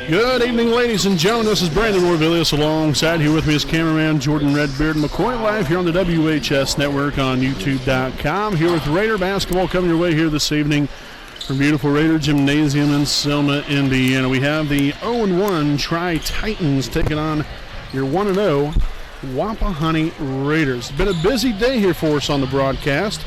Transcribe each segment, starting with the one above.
Good evening, ladies and gentlemen. This is Brandon Orvilius alongside here with me is cameraman Jordan Redbeard McCoy, live here on the WHS Network on YouTube.com. Here with Raider basketball coming your way here this evening from beautiful Raider Gymnasium in Selma, Indiana. We have the 0-1 Tri-Titans taking on your 1-0 Wapahani Raiders. It's been a busy day here for us on the broadcast.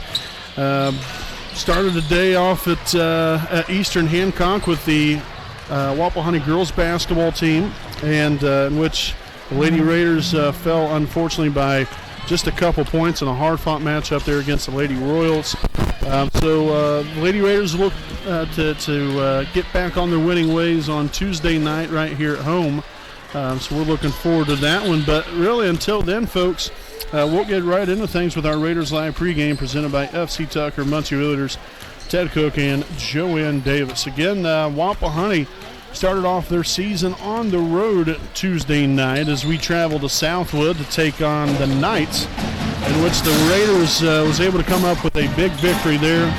Started the day off at Eastern Hancock with the Wapahani girls basketball team, and in which the Lady Raiders fell unfortunately by just a couple points in a hard-fought matchup there against the Lady Royals. So the Lady Raiders look to get back on their winning ways on Tuesday night right here at home. So we're looking forward to that one. But really until then, folks, we'll get right into things with our Raiders Live pregame presented by FC Tucker, Muncie Realtors, Ted Cook, and Joanne Davis. Again, Wapahani started off their season on the road Tuesday night as we travel to Southwood to take on the Knights, in which the Raiders was able to come up with a big victory there.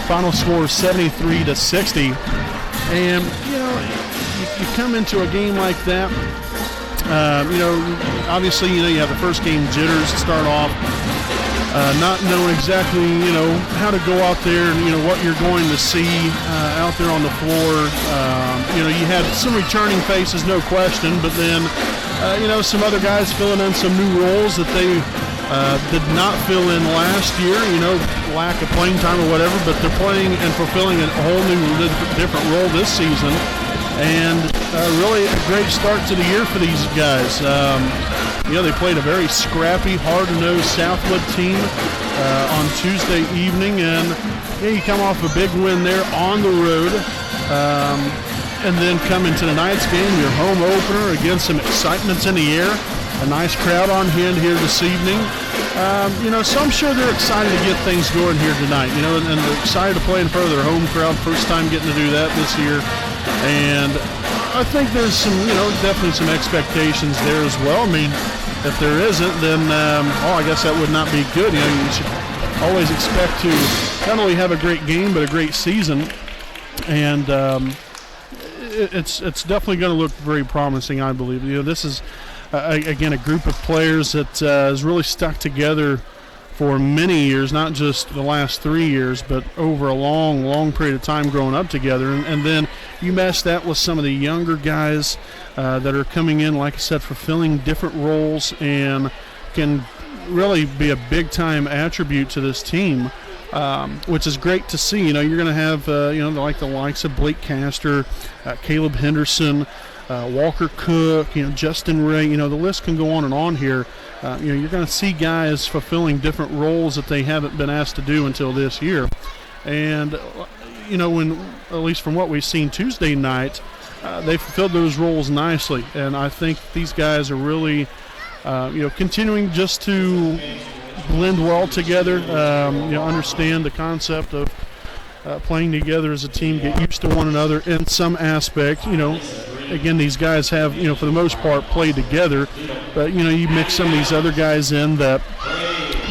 Final score 73-60. And, you come into a game like that, obviously, you have the first game jitters to start off. Not knowing exactly, how to go out there and, what you're going to see out there on the floor. You had some returning faces, no question, but then, some other guys filling in some new roles that they did not fill in last year, lack of playing time or whatever, but they're playing and fulfilling a whole new different role this season. And really a great start to the year for these guys. They played a very scrappy, hard-nosed Southwood team on Tuesday evening, and you come off a big win there on the road, and then come into tonight's game, your home opener, again, some excitement's in the air, a nice crowd on hand here this evening. So I'm sure they're excited to get things going here tonight, and they're excited to play in front of their home crowd, first time getting to do that this year. And I think there's some, definitely some expectations there as well. I mean, if there isn't, then, I guess that would not be good. You should always expect to not only have a great game, but a great season. And it's definitely going to look very promising, I believe. This is, again, a group of players that has really stuck together for many years, not just the last 3 years, but over a long, long period of time growing up together. And then you mesh that with some of the younger guys that are coming in, like I said, fulfilling different roles and can really be a big-time attribute to this team, which is great to see. You're going to have, like the likes of Blake Castor, Caleb Henderson, Walker Cook, Justin Ray, the list can go on and on here. You're going to see guys fulfilling different roles that they haven't been asked to do until this year. And, when, at least from what we've seen Tuesday night, they fulfilled those roles nicely. And I think these guys are really, continuing just to blend well together, understand the concept of playing together as a team, get used to one another in some aspect. Again, these guys have, for the most part, played together. But, you mix some of these other guys in that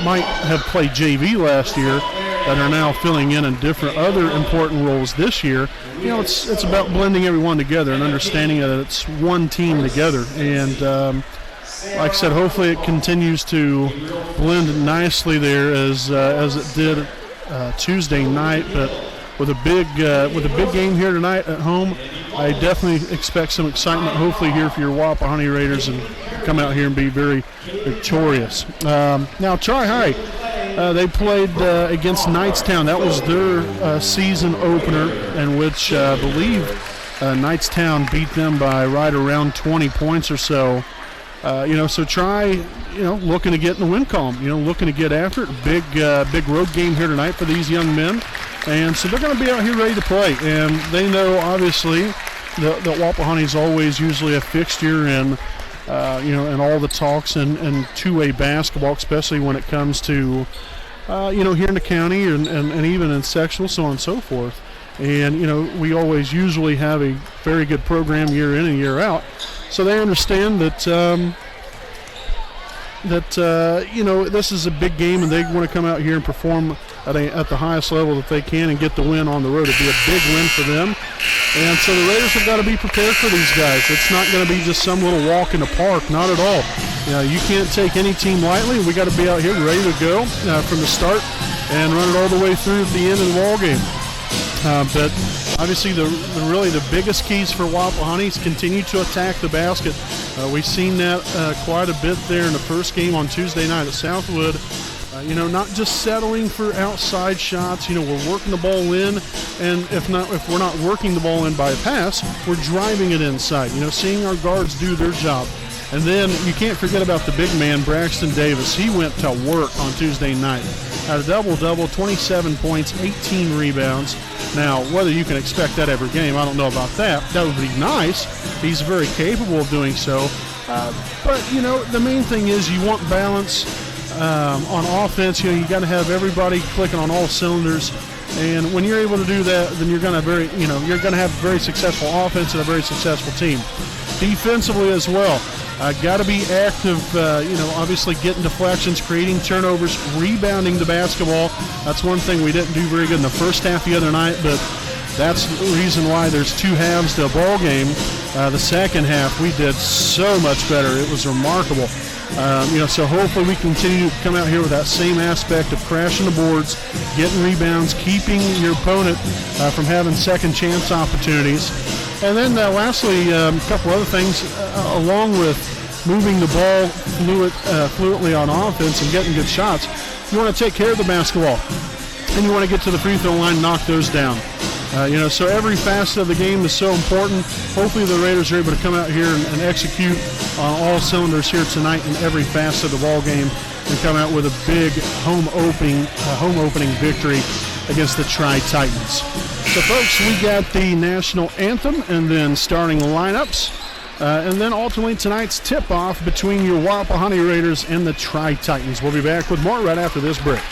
might have played JV last year that are now filling in different other important roles this year. It's about blending everyone together and understanding that it's one team together. And, like I said, hopefully it continues to blend nicely there as it did Tuesday night. But with a big game here tonight at home, I definitely expect some excitement, hopefully, here for your Wapahani Raiders and come out here and be very victorious. Now, Tri-High, they played against Knightstown. That was their season opener, in which I believe Knightstown beat them by right around 20 points or so. So Tri, looking to get in the win column, looking to get after it. Big road game here tonight for these young men. And so they're going to be out here ready to play. And they know, obviously, that Wapahani is always usually a fixture in, in all the talks and two-way basketball, especially when it comes to, here in the county and even in sectional, so on and so forth. And, we always usually have a very good program year in and year out. So they understand that, this is a big game and they want to come out here and perform at the highest level that they can and get the win on the road. It'd be a big win for them. And so the Raiders have got to be prepared for these guys. It's not going to be just some little walk in the park, not at all. You can't take any team lightly. We got to be out here ready to go from the start and run it all the way through at the end of the ball game. But obviously, really the biggest keys for Wapahani is continue to attack the basket. We've seen that quite a bit there in the first game on Tuesday night at Southwood. Not just settling for outside shots. We're working the ball in, and if we're not working the ball in by a pass, we're driving it inside. Seeing our guards do their job. And then you can't forget about the big man, Braxton Davis. He went to work on Tuesday night. Had a double-double, 27 points, 18 rebounds. Now, whether you can expect that every game, I don't know about that. That would be nice. He's very capable of doing so. But the main thing is you want balance on offense. You got to have everybody clicking on all cylinders. And when you're able to do that, then you're going to have a very successful offense and a very successful team. Defensively as well. Got to be active, obviously getting deflections, creating turnovers, rebounding the basketball. That's one thing we didn't do very good in the first half the other night, but that's the reason why there's two halves to a ball game. The second half, we did so much better. It was remarkable. So hopefully we continue to come out here with that same aspect of crashing the boards, getting rebounds, keeping your opponent from having second chance opportunities. And then lastly, a couple other things, along with moving the ball fluently on offense and getting good shots, you want to take care of the basketball. And you want to get to the free throw line and knock those down. So every facet of the game is so important. Hopefully the Raiders are able to come out here and execute on all cylinders here tonight in every facet of the ball game and come out with a big home opening victory against the Tri-Titans. So, folks, we got the national anthem and then starting lineups. And then ultimately tonight's tip-off between your Wapahani Raiders and the Tri-Titans. We'll be back with more right after this break.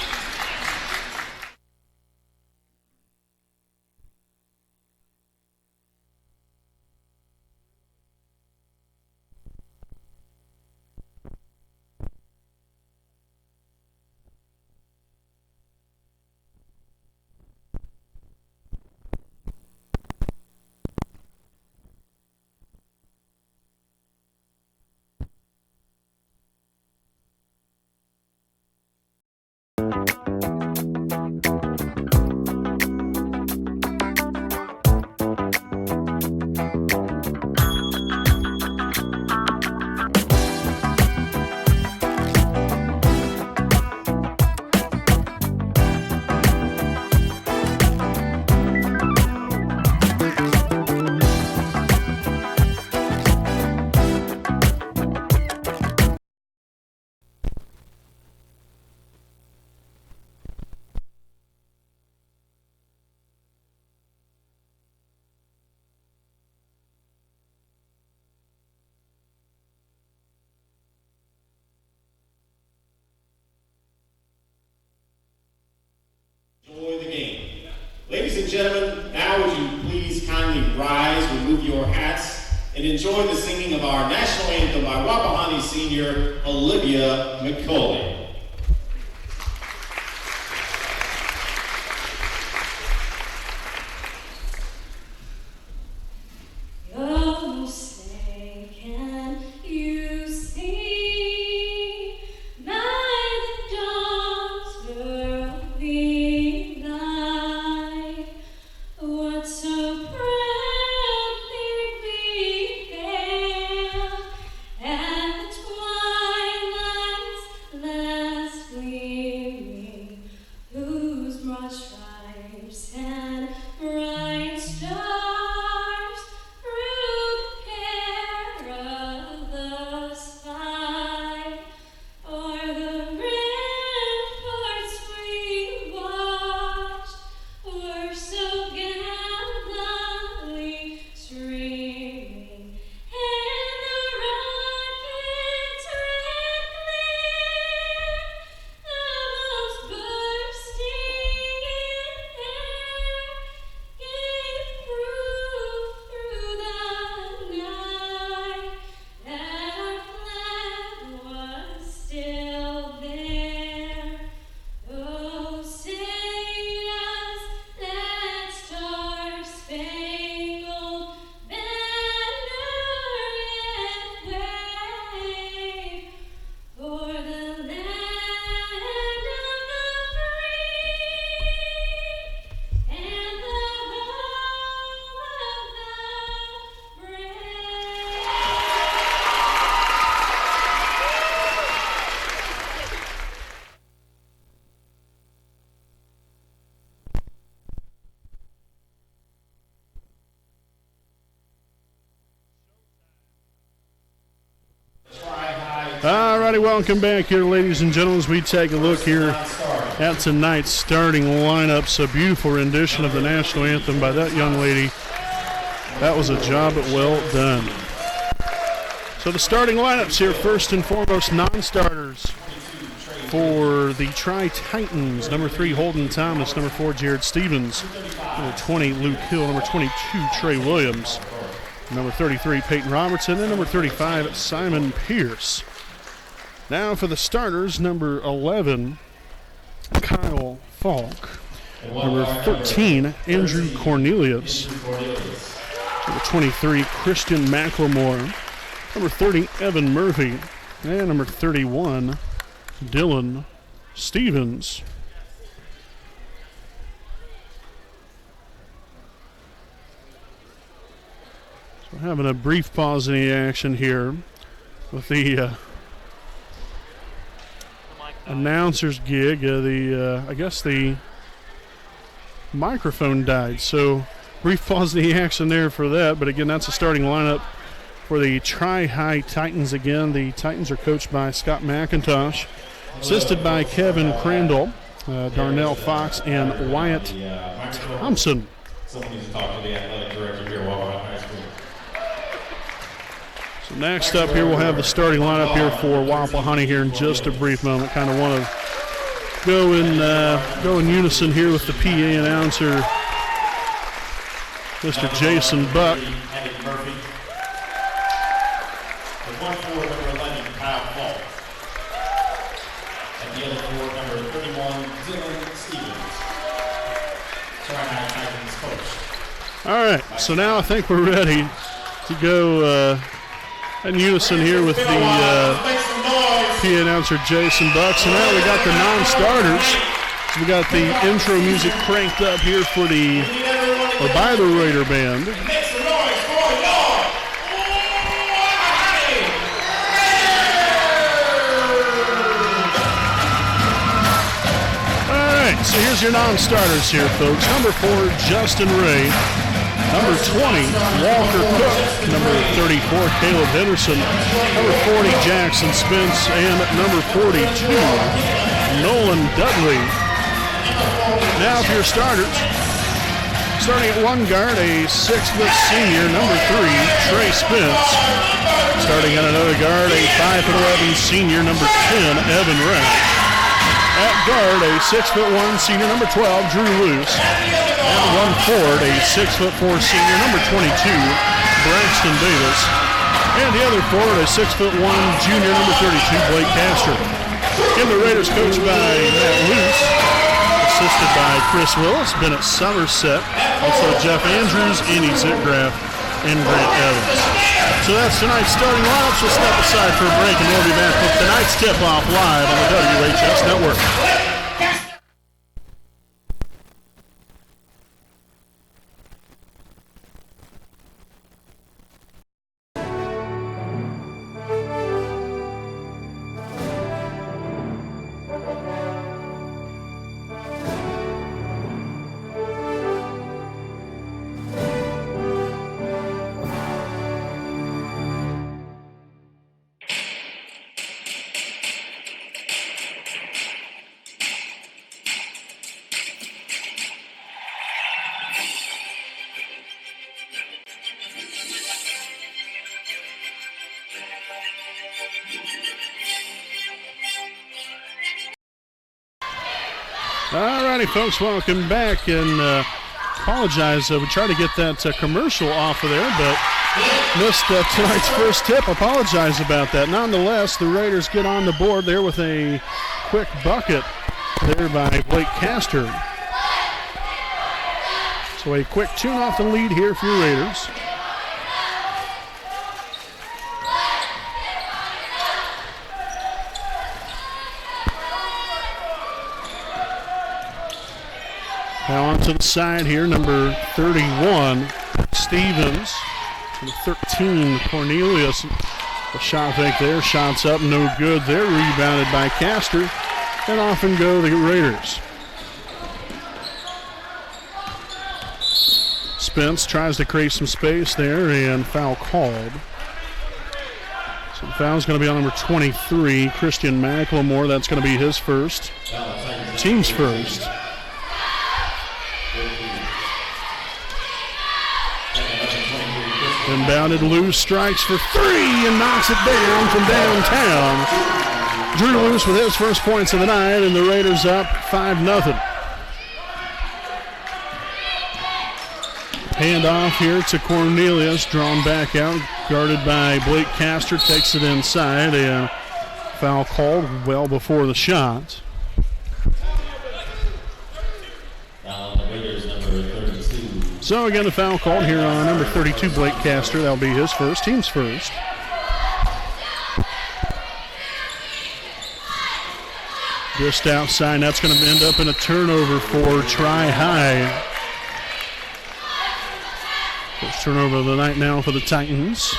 Enjoy the game. Ladies and gentlemen, now would you please kindly rise, remove your hats, and enjoy the singing of our national anthem by Wapahani senior Olivia McCauley. And the twilight's righty, welcome back here, ladies and gentlemen, as we take a look here at tonight's starting lineup. So beautiful rendition of the national anthem by that young lady. That was a job well done. So the starting lineups here, first and foremost, non-starters for the Tri-Titans. Number 3, Holden Thomas. Number 4, Jared Stevens. Number 20, Luke Hill. Number 22, Trey Williams. Number 33, Peyton Robertson. And number 35, Simon Pierce. Now for the starters, number 11, Kyle Falk. Number 13, Andrew Cornelius. Number 23, Christian McLemore. Number 30, Evan Murphy. And number 31, Dylan Stevens. So having a brief pause in the action here with the announcer's gig. I guess the microphone died, so brief pause in the action there for that. But again, that's a starting lineup for the Tri-High Titans. Again, the Titans are coached by Scott McIntosh, assisted by Kevin Crandall, Darnell Fox, and Wyatt Thompson. Someone needs to talk to the athletic director here at Wapahani High School. So next up here, we'll have the starting lineup here for Wapahani here in just a brief moment. Kind of want to go in unison here with the PA announcer, Mr. Jason Buck. All right, so now I think we're ready to go in unison here with the PA announcer Jason Buck. So now we got the non-starters. So we got the intro music cranked up here for by the Raider Band. All right, so here's your non-starters here, folks. Number 4, Justin Ray. Number 20, Walker Cook. Number 34, Caleb Henderson. Number 40, Jackson Spence. And number 42, Nolan Dudley. Now for your starters. Starting at one guard, a 6-foot senior, number 3, Trey Spence. Starting at another guard, a 5'11" senior, number 10, Evan Rash. At guard, a 6'1" senior, number 12, Drew Luce. At one forward, a 6'4" senior, number 22, Braxton Davis. And the other forward, a 6'1" junior, number 32, Blake Castro. And the Raiders coached by Matt Luce, assisted by Chris Willis, Bennett Somerset, also Jeff Andrews, Andy Zitgraff, and Grant Evans. So that's tonight's starting lineups. We'll step aside for a break, and we'll be back with tonight's tip-off live on the WHS Network. Alrighty, folks, welcome back, and apologize. We tried to get that commercial off of there, but missed tonight's first tip. Apologize about that. Nonetheless, the Raiders get on the board there with a quick bucket there by Blake Castor. So a quick tune off the lead here for your Raiders. Now on to the side here, number 31, Stevens. Number 13, Cornelius. A shot fake there, shots up, no good there. Rebounded by Castor, and off and go the Raiders. Spence tries to create some space there, and foul called. So the foul's going to be on number 23, Christian McLemore. That's going to be his first. Team's first. Inbounded, Luce strikes for three and knocks it down from downtown. Drew Luce with his first points of the night, and the Raiders up 5-0. Handoff here to Cornelius, drawn back out, guarded by Blake Castor, takes it inside, and foul called well before the shot. So again, a foul called here on number 32, Blake Castor. That'll be his first, team's first. Just outside, that's going to end up in a turnover for Tri-High. First turnover of the night now for the Titans.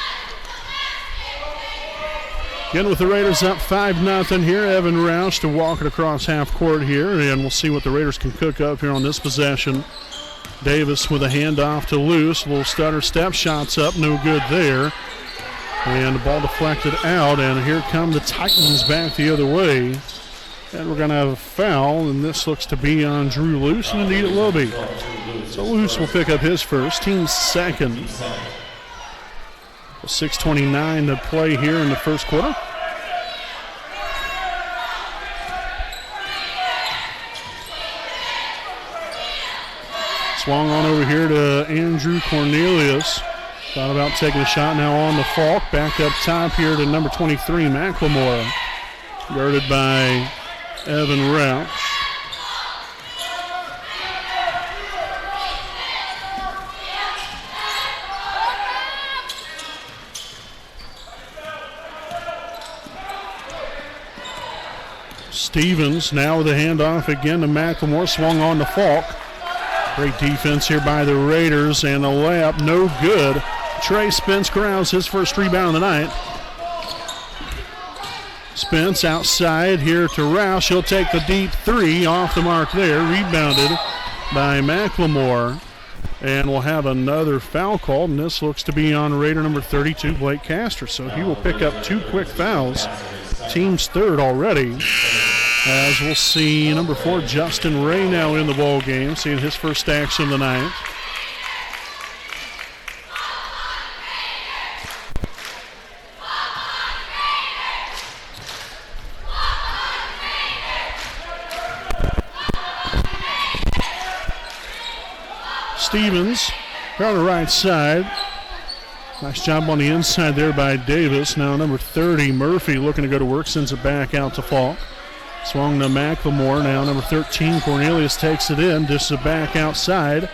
Again with the Raiders up 5-0 here. Evan Roush to walk it across half court here, and we'll see what the Raiders can cook up here on this possession. Davis with a handoff to Luce. Little stutter step, shots up, no good there. And the ball deflected out, and here come the Titans back the other way. And we're going to have a foul, and this looks to be on Drew Luce, and indeed it will be. So Luce will pick up his first, team's second. 6:29 to play here in the first quarter. Swung on over here to Andrew Cornelius. Thought about taking a shot, now on the Falk. Back up top here to number 23, McLemore. Guarded by Evan Roush. Stevens now with a handoff again to McLemore. Swung on to Falk. Great defense here by the Raiders, and a layup no good. Trey Spence grabs his first rebound of the night. Spence outside here to Roush. He'll take the deep three off the mark there. Rebounded by McLemore. And we'll have another foul called, and this looks to be on Raider number 32, Blake Castor. So he will pick up two quick fouls. Team's third already. As we'll see number 4, Justin Ray now in the ball game, seeing his first action of the night. Stevens on the right side. Nice job on the inside there by Davis. Now number 30, Murphy, looking to go to work, sends it back out to Falk. Swung to McLemore. Now number 13, Cornelius takes it in. Dishes it back outside.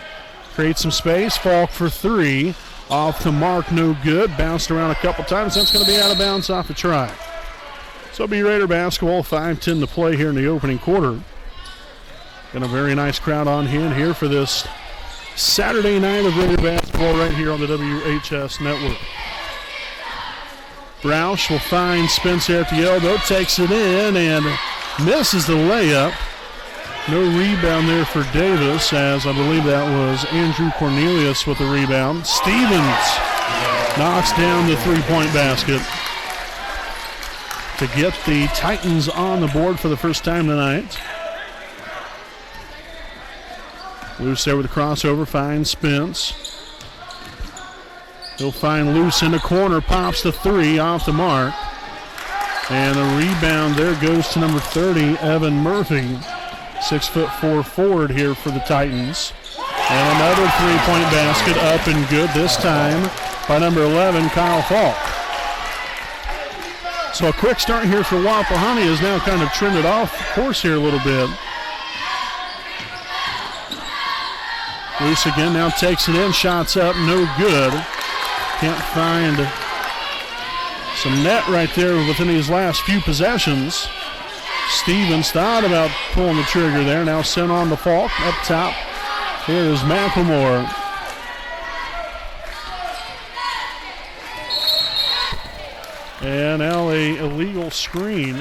Creates some space. Falk for three. Off the mark, no good. Bounced around a couple times. That's going to be out of bounds off a try. So it'll be Raider basketball, 5:10 to play here in the opening quarter. Got a very nice crowd on hand here for this Saturday night of Raider basketball right here on the WHS Network. Roush will find Spencer at the elbow, takes it in, and misses the layup. No rebound there for Davis, as I believe that was Andrew Cornelius with the rebound. Stevens knocks down the three-point basket to get the Titans on the board for the first time tonight. Luce there with the crossover, finds Spence. He'll find Luce in the corner, pops the three off the mark. And the rebound there goes to number 30, Evan Murphy. 6'4" forward here for the Titans. And another three-point basket up and good, this time by number 11, Kyle Falk. So a quick start here for Wapahani has now kind of trended off course here a little bit. Luce again now takes it in, shots up, no good. Can't find some net right there within these last few possessions. Stevens thought about pulling the trigger there, now sent on the Falk up top. Here is McLemore. And now a illegal screen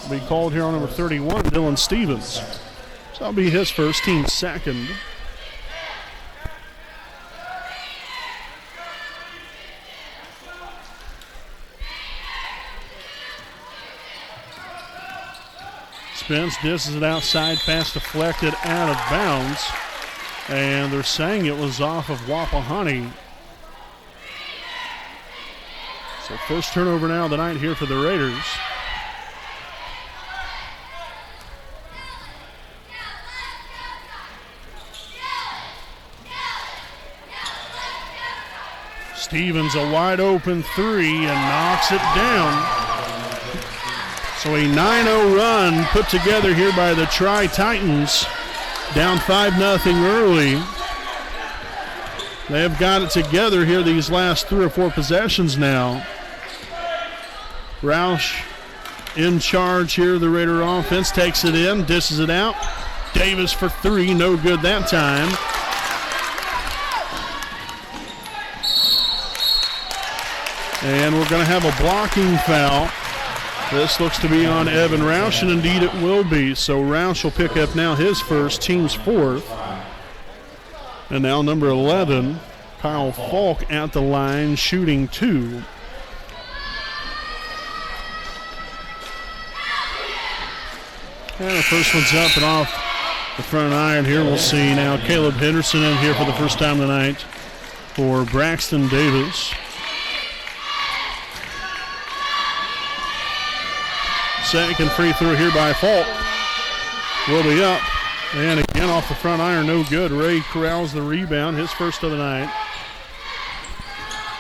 will be called here on number 31, Dylan Stevens. So that'll be his first, team second. Spence disses it outside, pass deflected out of bounds. And they're saying it was off of Wapahani. So first turnover now of the night here for the Raiders. Stevens a wide open three and knocks it down. So a 9-0 run put together here by the Tri-Titans. Down 5-0 early. They have got it together here these last 3 or 4 possessions now. Roush in charge here. The Raider offense takes it in, dishes it out. Davis for 3, no good that time. And we're going to have a blocking foul. This looks to be on Evan Roush, and indeed it will be. So Roush will pick up now his first, team's 4th. And now number 11, Kyle Falk at the line, shooting 2. And the first one's up and off the front iron here. We'll see now Caleb Henderson in here for the first time tonight for Braxton Davis. Second free throw here by Falk. Will be up. And again off the front iron, no good. Ray corrals the rebound, his first of the night.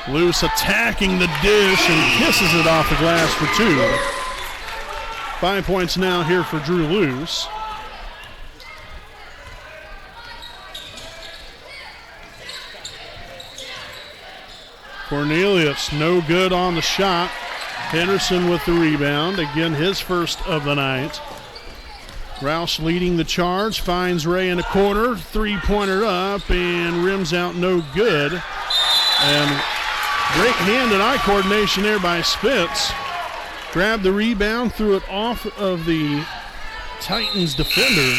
Luce attacking the dish and kisses it off the glass for 2. 5 points now here for Drew Luce. Cornelius, no good on the shot. Henderson with the rebound. Again, his first of the night. Roush leading the charge. Finds Ray in the corner. Three-pointer up and rims out no good. And great hand and eye coordination there by Spitz. Grabbed the rebound, threw it off of the Titans defender.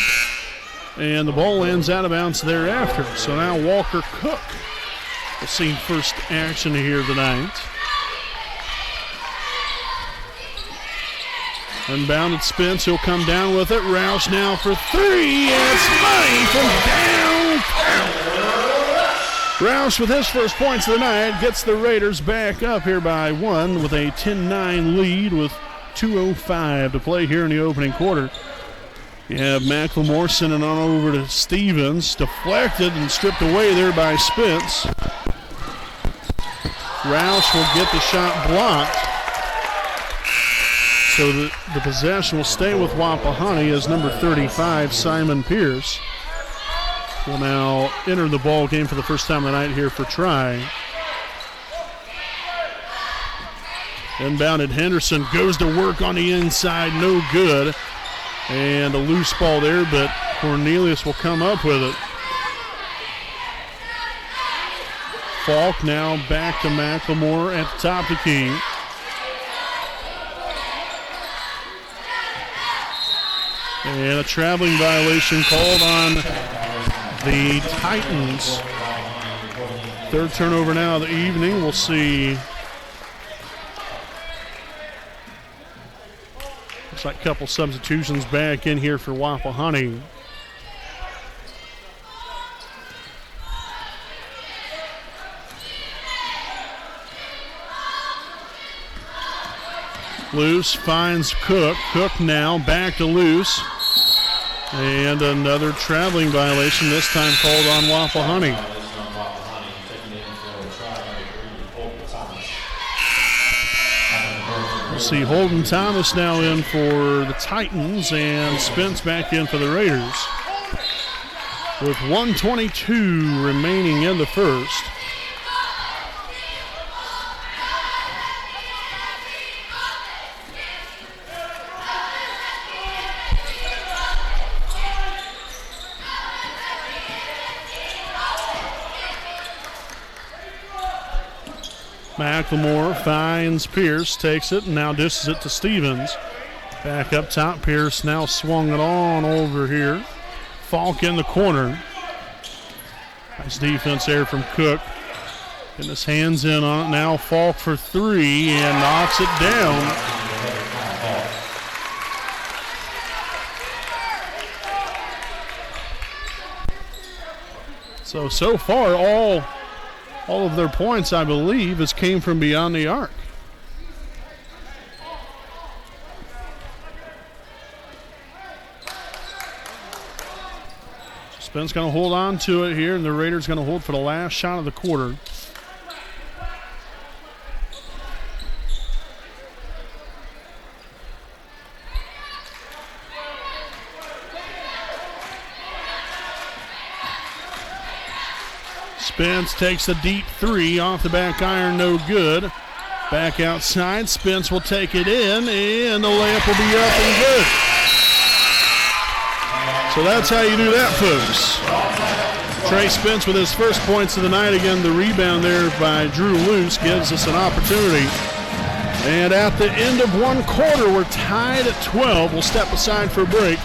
And the ball ends out of bounds thereafter. So now Walker Cook will see first action here tonight. Unbounded Spence, he'll come down with it. Roush now for 3, and it's money from downtown. Roush with his first points of the night gets the Raiders back up here by 1 with a 10-9 lead with 2:05 to play here in the opening quarter. You have McLemore sending on over to Stevens, deflected and stripped away there by Spence. Roush will get the shot blocked. So the possession will stay with Wapahani as number 35, Simon Pierce, will now enter the ball game for the first time of the night here for Tri. Inbounded Henderson goes to work on the inside, no good. And a loose ball there, but Cornelius will come up with it. Falk now back to McLemore at the top of the key. And a traveling violation called on the Titans. Third turnover now of the evening. We'll see. Looks like a couple substitutions back in here for Wapahani. Luce finds Cook. Cook now back to Luce. And another traveling violation, this time called on Wapahani. We'll see Holden Thomas now in for the Titans and Spence back in for the Raiders. With 1:22 remaining in the first. McLemore finds Pierce, takes it, and now dishes it to Stevens. Back up top, Pierce now swung it on over here. Falk in the corner. Nice defense there from Cook. Getting his hands in on it. Now Falk for 3 and knocks it down. So far, all of their points, I believe, has came from beyond the arc. Spence going to hold on to it here, and the Raiders going to hold for the last shot of the quarter. Spence takes a deep three off the back iron, no good. Back outside, Spence will take it in, and the layup will be up and good. So that's how you do that, folks. Trey Spence with his first points of the night. Again, the rebound there by Drew Luce gives us an opportunity. And at the end of one quarter, we're tied at 12. We'll step aside for a break,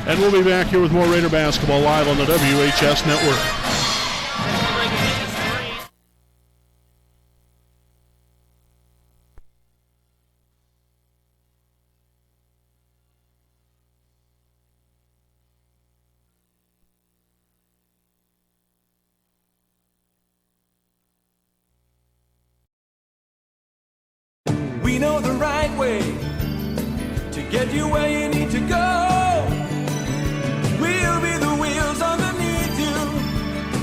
and we'll be back here with more Raider basketball live on the WHS Network. We know the right way to get you where you need to go. We'll be the wheels underneath you,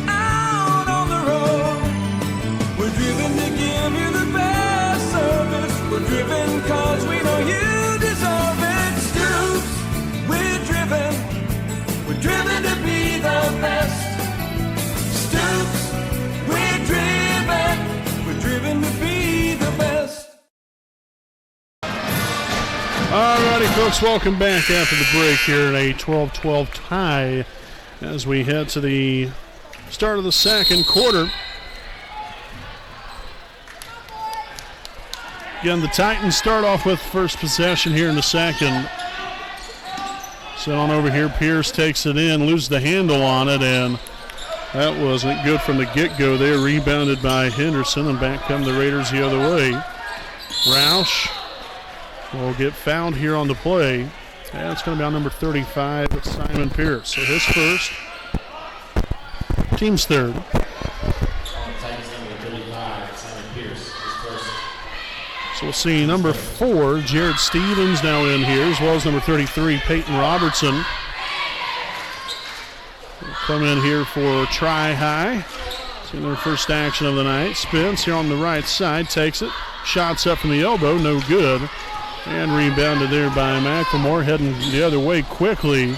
out on the road. We're driven to give you the best service. We're driven cause we know you deserve it. Stoops, we're driven to be the best. Stoops, we're driven to be the best. Alrighty, folks, welcome back after the break here in a 12-12 tie as we head to the start of the second quarter. Again, the Titans start off with first possession here in the second. Sit on over here, Pierce takes it in, loses the handle on it, and that wasn't good from the get-go there. Rebounded by Henderson, and back come the Raiders the other way. Roush will get fouled here on the play. Yeah, it's going to be on number 35, Simon Pierce. So his first, team's third. So we'll see number 4, Jared Stevens now in here, as well as number 33, Peyton Robertson. Will come in here for Tri-High. See their first action of the night. Spence here on the right side, takes it. Shots up from the elbow, no good. And rebounded there by McLemore, heading the other way quickly.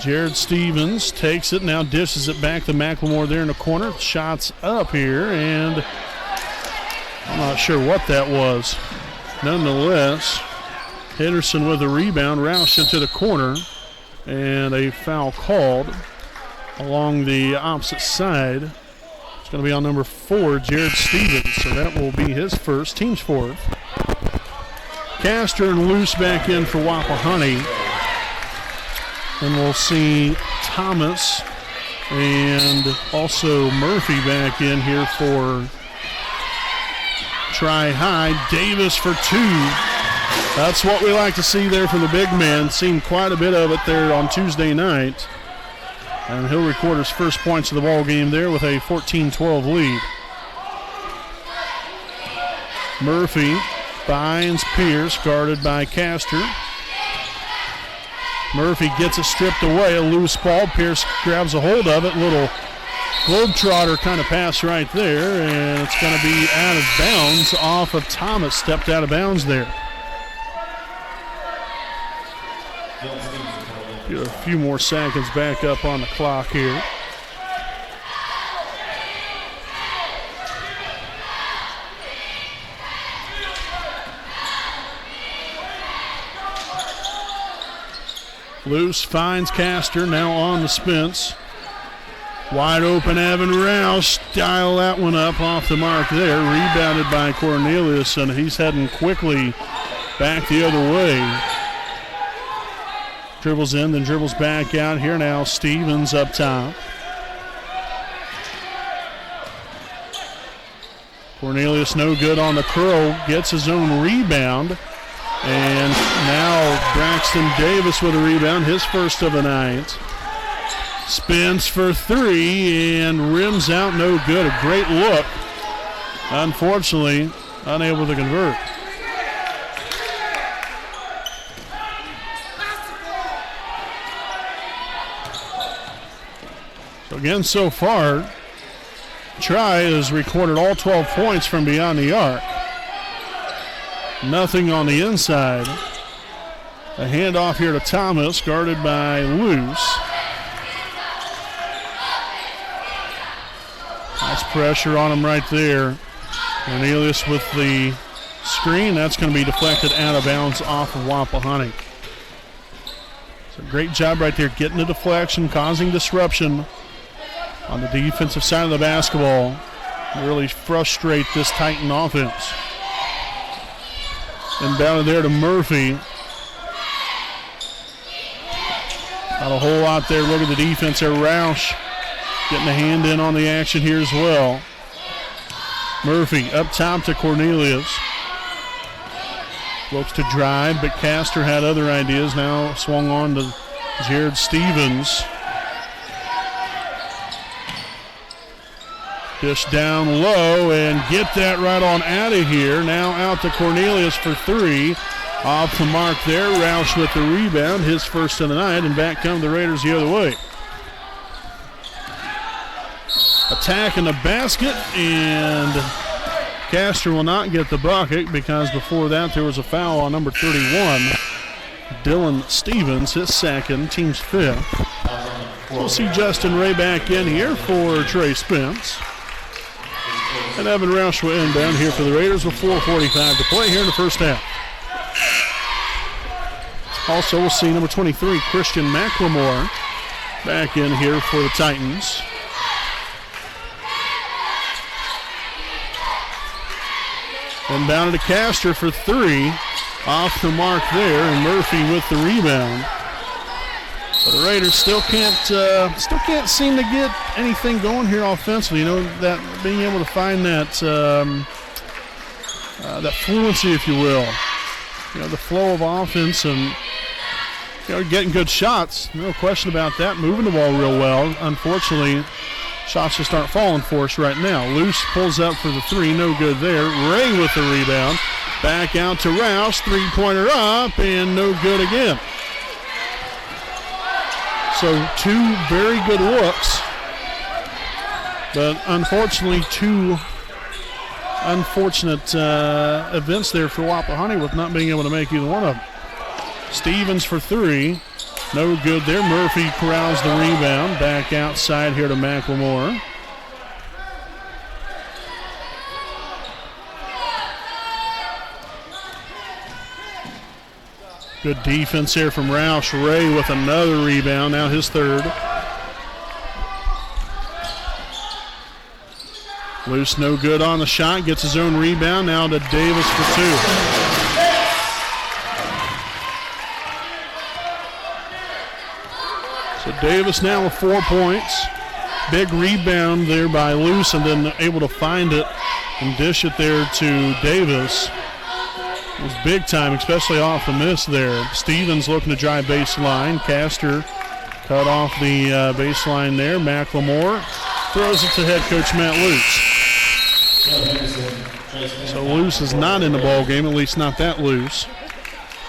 Jared Stevens takes it, now dishes it back to McLemore there in the corner. Shots up here, and I'm not sure what that was. Nonetheless, Henderson with a rebound, Roush into the corner, and a foul called along the opposite side. It's going to be on number 4, Jared Stevens, so that will be his first, team's fourth. Castor and Luce back in for Wapahani. And we'll see Thomas and also Murphy back in here for Tri-High. Davis for 2. That's what we like to see there from the big man. Seen quite a bit of it there on Tuesday night. And he'll record his first points of the ball game there with a 14-12 lead. Murphy finds Pierce, guarded by Castor. Murphy gets it stripped away, a loose ball. Pierce grabs a hold of it, little globetrotter kind of pass right there, and it's going to be out of bounds off of Thomas. Stepped out of bounds there. Get a few more seconds back up on the clock here. Luce finds Castor, now on the Spence. Wide open Evan Roush, dial that one up off the mark there. Rebounded by Cornelius, and he's heading quickly back the other way. Dribbles in, then dribbles back out here now. Stevens up top. Cornelius no good on the curl, gets his own rebound. And now Braxton Davis with a rebound, his first of the night. Spins for three and rims out, no good. A great look. Unfortunately, unable to convert. So again, so far, Tri has recorded all 12 points from beyond the arc. Nothing on the inside. A handoff here to Thomas, guarded by Luce. Nice pressure on him right there. Cornelius with the screen. That's going to be deflected out of bounds off of Wapahani. So great job right there, getting the deflection, causing disruption on the defensive side of the basketball. Really frustrate this Titan offense. Inbounded there to Murphy. Not a whole lot there. Look at the defense there. Roush getting a hand in on the action here as well. Murphy up top to Cornelius. Looks to drive, but Castor had other ideas. Now swung on to Jared Stevens. Dish down low and get that right on out of here. Now out to Cornelius for three. Off the mark there. Roush with the rebound. His first of the night, and back come the Raiders the other way. Attack in the basket, and Castor will not get the bucket because before that there was a foul on number 31. Dylan Stevens, his second, team's fifth. We'll see Justin Ray back in here for Trey Spence. And Evan Roush will inbound here for the Raiders with 4:45 to play here in the first half. Also, we'll see number 23, Christian McLemore, back in here for the Titans. Inbounded to Castor for three. Off the mark there, and Murphy with the rebound. But the Raiders still can't seem to get anything going here offensively. You know, that being able to find that that fluency, if you will. You know, the flow of offense and, you know, getting good shots. No question about that. Moving the ball real well. Unfortunately, shots just aren't falling for us right now. Luce pulls up for the three. No good there. Ray with the rebound. Back out to Rouse. Three-pointer up and no good again. So two very good looks, but unfortunately two unfortunate events there for Wapahani with not being able to make either one of them. Stevens for three. No good there. Murphy corrals the rebound. Back outside here to McLemore. Good defense here from Roush. Ray with another rebound, now his third. Luce no good on the shot, gets his own rebound, now to Davis for two. So Davis now with 4 points. Big rebound there by Luce, and then able to find it and dish it there to Davis. It was big time, especially off the miss there. Stevens looking to drive baseline. Castor cut off the baseline there. McLemore throws it to head coach Matt Luce. So Luce is not in the ball game, at least not that loose.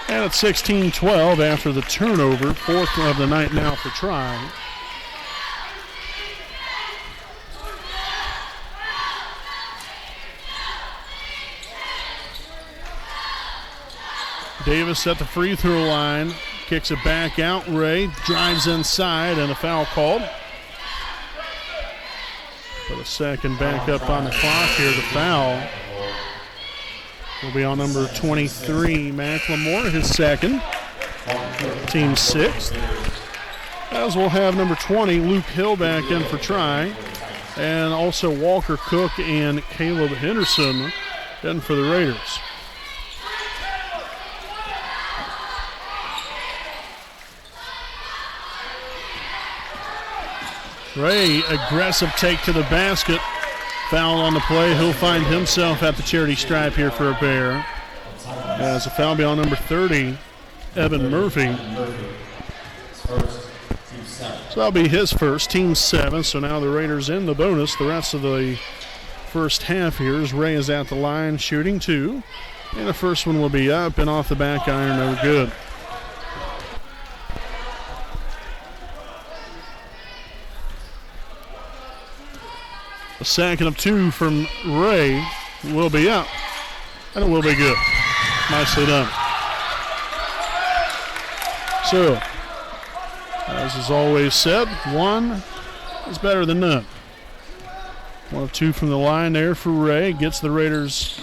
And it's 16-12 after the turnover. Fourth of the night now for Tri. Davis at the free throw line, kicks it back out. Ray drives inside and a foul called. Put a second back up on the clock here. The foul will be on number 23, McLemore, his second. Team sixth. As we'll have number 20, Luke Hill, back in for Tri. And also Walker Cook and Caleb Henderson in for the Raiders. Ray, aggressive take to the basket. Foul on the play. He'll find himself at the charity stripe here for a pair. As a foul be on number 30, Evan Murphy. 7. that'll be his first, team 7. So now the Raiders in the bonus the rest of the first half here as Ray is at the line shooting 2. And the first one will be up and off the back iron, no good. A second of 2 from Ray will be up, and it will be good. Nicely done. So, as is always said, 1 is better than none. 1 of 2 from the line there for Ray. Gets the Raiders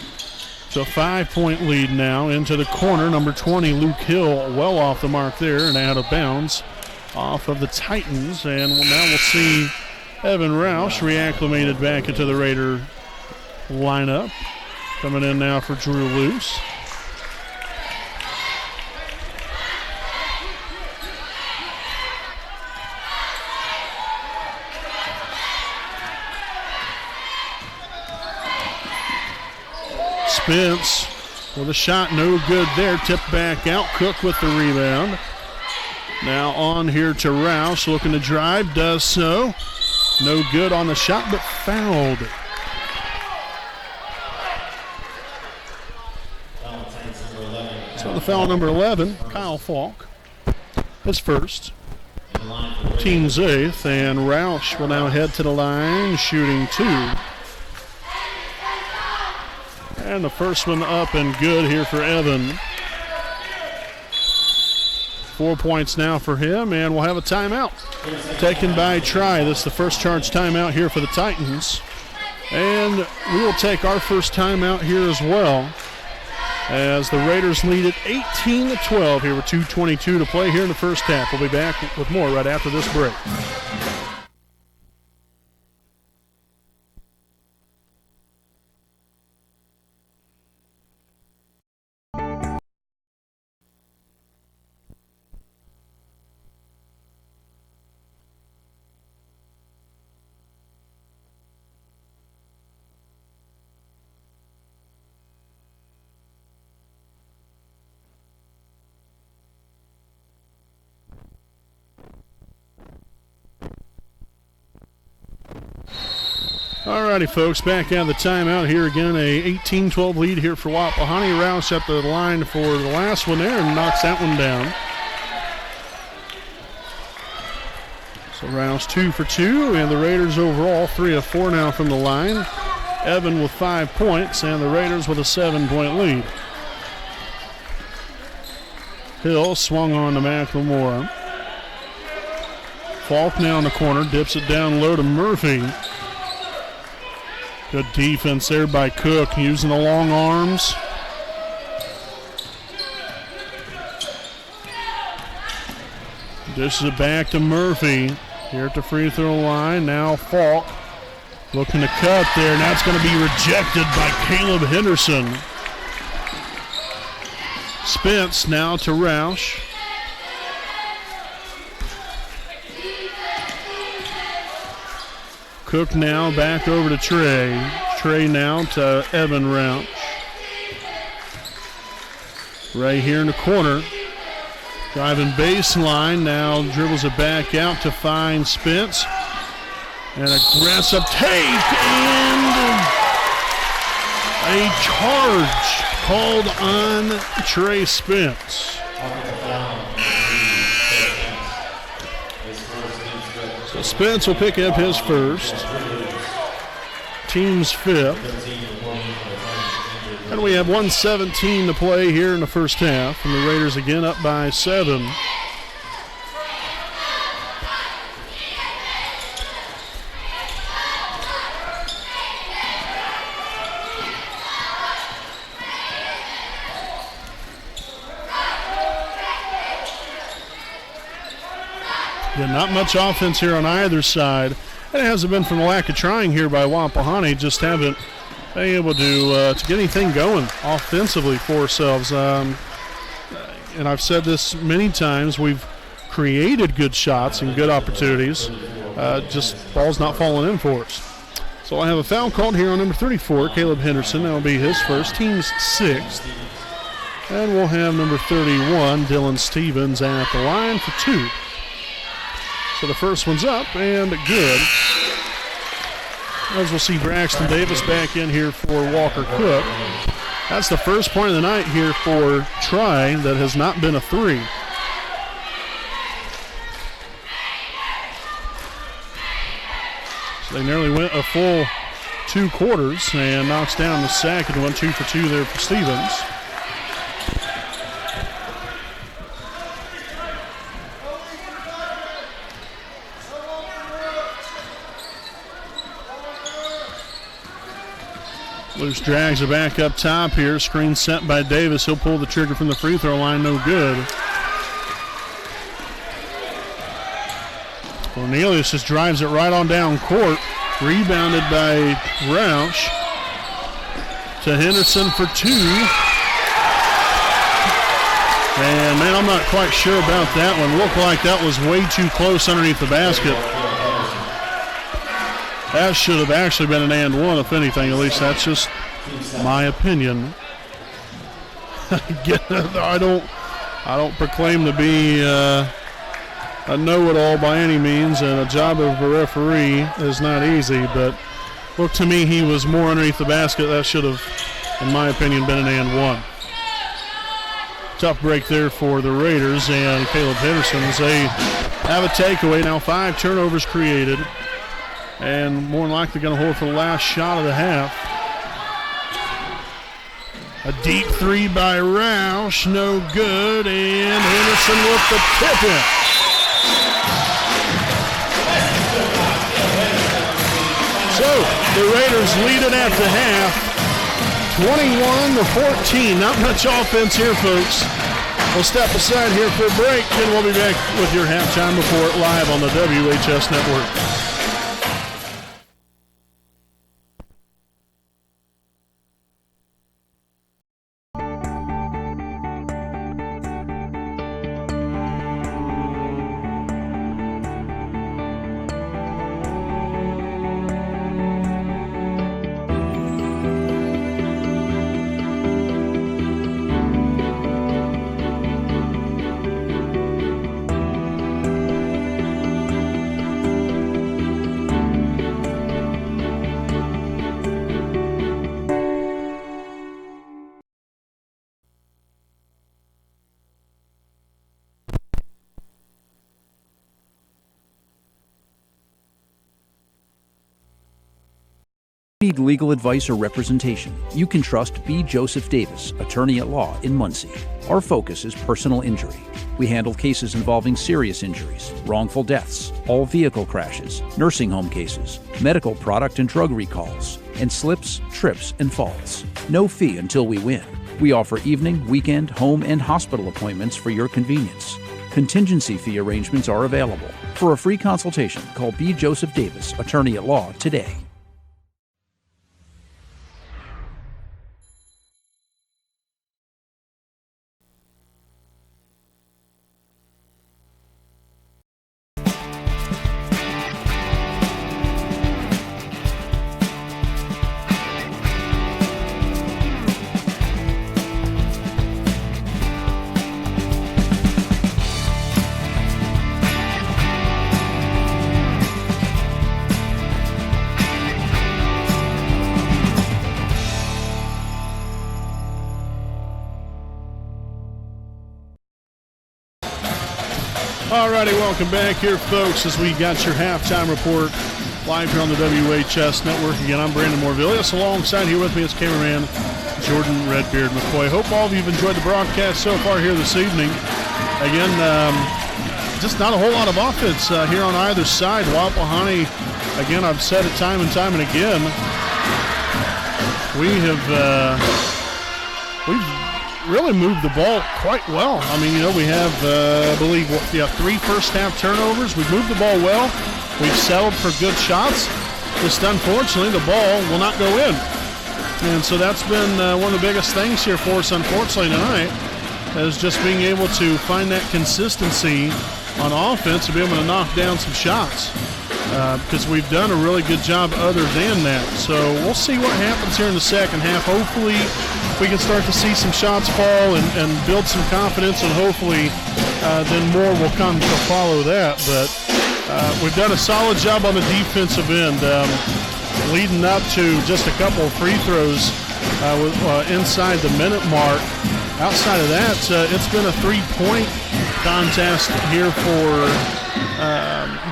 to a 5-point lead now into the corner. Number 20, Luke Hill, well off the mark there and out of bounds off of the Titans. And now we'll see Evan Roush reacclimated back into the Raider lineup. Coming in now for Drew Luce. Spence with a shot, no good there. Tipped back out. Cook with the rebound. Now on here to Roush, looking to drive, does so. No good on the shot, but fouled. So the foul number 11, Kyle Falk, his first. Team's 8th, and Roush will now head to the line, shooting 2. And the first one up and good here for Evan. 4 points now for him, and we'll have a timeout taken by Tri. This is the first charge timeout here for the Titans. And we will take our first timeout here as well, as the Raiders lead it 18-12 here with 2:22 to play here in the first half. We'll be back with more right after this break. Alrighty, folks, back out of the timeout here again. A 18-12 lead here for Wapahani. Roush at the line for the last one there and knocks that one down. So Roush 2 for 2, and the Raiders overall 3 of 4 now from the line. Evan with 5 points, and the Raiders with a 7-point lead. Hill swung on to McLemore. Falk now in the corner, dips it down low to Murphy. Good defense there by Cook, using the long arms. Dishes it back to Murphy. Here at the free throw line. Now Falk looking to cut there. Now it's going to be rejected by Caleb Henderson. Spence now to Roush. Cook now back over to Trey. Trey now to Evan Roush. Right here in the corner. Driving baseline, now dribbles it back out to find Spence. An aggressive take and a charge called on Trey Spence. So Spence will pick up his first, team's 5th. And we have 1:17 to play here in the first half, and the Raiders again up by 7. Yeah, not much offense here on either side. And it hasn't been from the lack of trying here by Wapahani. Just haven't been able to get anything going offensively for ourselves. And I've said this many times, we've created good shots and good opportunities. Just ball's not falling in for us. So I have a foul called here on number 34, Caleb Henderson. That'll be his first, team's 6th. And we'll have number 31, Dylan Stevens, at the line for 2. So the first one's up and good. As we'll see Braxton Davis back in here for Walker Cook. That's the first point of the night here for Tri that has not been a three. So they nearly went a full 2 quarters and knocks down the second one. 2 for 2 there for Stevens. Luce drags it back up top here. Screen sent by Davis. He'll pull the trigger from the free throw line. No good. Cornelius just drives it right on down court. Rebounded by Roush. To Henderson for 2. And, man, I'm not quite sure about that one. Looked like that was way too close underneath the basket. That should have actually been an and one, if anything. At least that's just my opinion. I don't proclaim to be a know-it-all by any means, and a job of a referee is not easy. But look, to me, he was more underneath the basket. That should have, in my opinion, been an and one. Tough break there for the Raiders and Caleb Henderson as they have a takeaway. Now 5 turnovers created. And more than likely going to hold for the last shot of the half. A deep 3 by Roush, no good, and Henderson with the tip-in. So the Raiders lead it at the half, 21-14. Not much offense here, folks. We'll step aside here for a break, and we'll be back with your halftime report live on the WHS Network. Need legal advice or representation, you can trust B. Joseph Davis, attorney at law in Muncie. Our focus is personal injury. We handle cases involving serious injuries, wrongful deaths, all vehicle crashes, nursing home cases, medical product and drug recalls, and slips, trips, and falls. No fee until we win. We offer evening, weekend, home, and hospital appointments for your convenience. Contingency fee arrangements are available. For a free consultation, call B. Joseph Davis, attorney at law, today. Alrighty, welcome back here, folks, as we got your halftime report live here on the WHS Network. Again, I'm Brandon Morvillius. Alongside here with me is cameraman Jordan Redbeard McCoy. Hope all of you have enjoyed the broadcast so far here this evening. Again, just not a whole lot of offense here on either side. Wapahani, again, I've said it time and time and again, we've really moved the ball quite well. I mean, we have, I believe, 3 first-half turnovers. We've moved the ball well. We've settled for good shots. Just unfortunately, the ball will not go in. And so that's been one of the biggest things here for us, unfortunately, tonight, is just being able to find that consistency on offense to be able to knock down some shots. Because we've done a really good job other than that. So we'll see what happens here in the second half. Hopefully we can start to see some shots fall and build some confidence, and hopefully then more will come to follow that. But we've done a solid job on the defensive end, leading up to just a couple of free throws inside the minute mark. Outside of that, it's been a three-point contest here for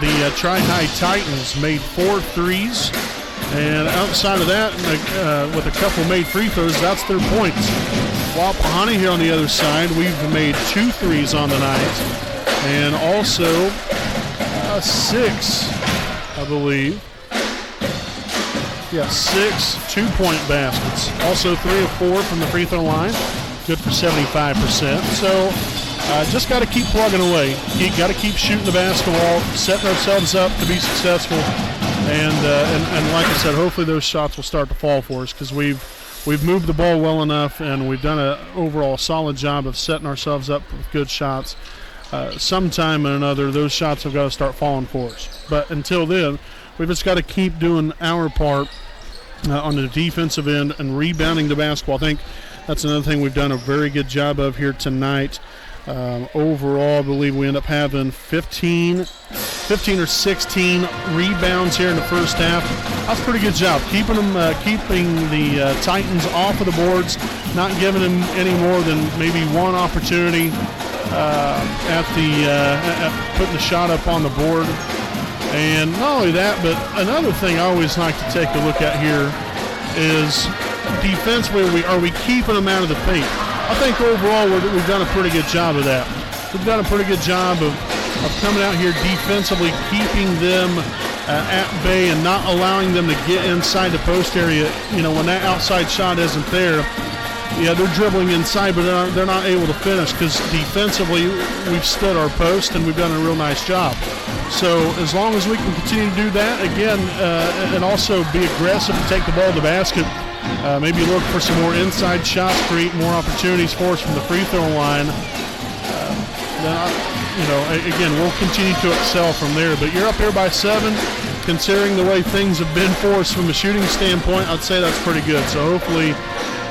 the Tri-High Titans. Made 4 threes, and outside of that, with a couple made free throws, that's their points. Wapahani here on the other side, we've made 2 threes on the night, and also 6, I believe. Yeah, 6 2-point baskets. Also 3 of 4 from the free throw line. Good for 75%. So just got to keep plugging away. Got to keep shooting the basketball, setting ourselves up to be successful. And like I said, hopefully those shots will start to fall for us, because we've moved the ball well enough, and we've done an overall solid job of setting ourselves up with good shots. Sometime or another, those shots have got to start falling for us. But until then, we've just got to keep doing our part on the defensive end and rebounding the basketball. I think that's another thing we've done a very good job of here tonight. Overall, I believe we end up having 15 or 16 rebounds here in the first half. That's a pretty good job, keeping the Titans off of the boards, not giving them any more than maybe one opportunity at putting the shot up on the board. And not only that, but another thing I always like to take a look at here is defensively, are we keeping them out of the paint? I think overall we've done a pretty good job of that. We've done a pretty good job of coming out here defensively, keeping them at bay and not allowing them to get inside the post area. You know, when that outside shot isn't there, yeah, they're dribbling inside, but they're not able to finish, because defensively we've stood our post and we've done a real nice job. So as long as we can continue to do that, again, and also be aggressive and take the ball to the basket, maybe look for some more inside shots, create more opportunities for us from the free throw line, then, again, we'll continue to excel from there. But you're up here by 7. Considering the way things have been for us from a shooting standpoint, I'd say that's pretty good. So hopefully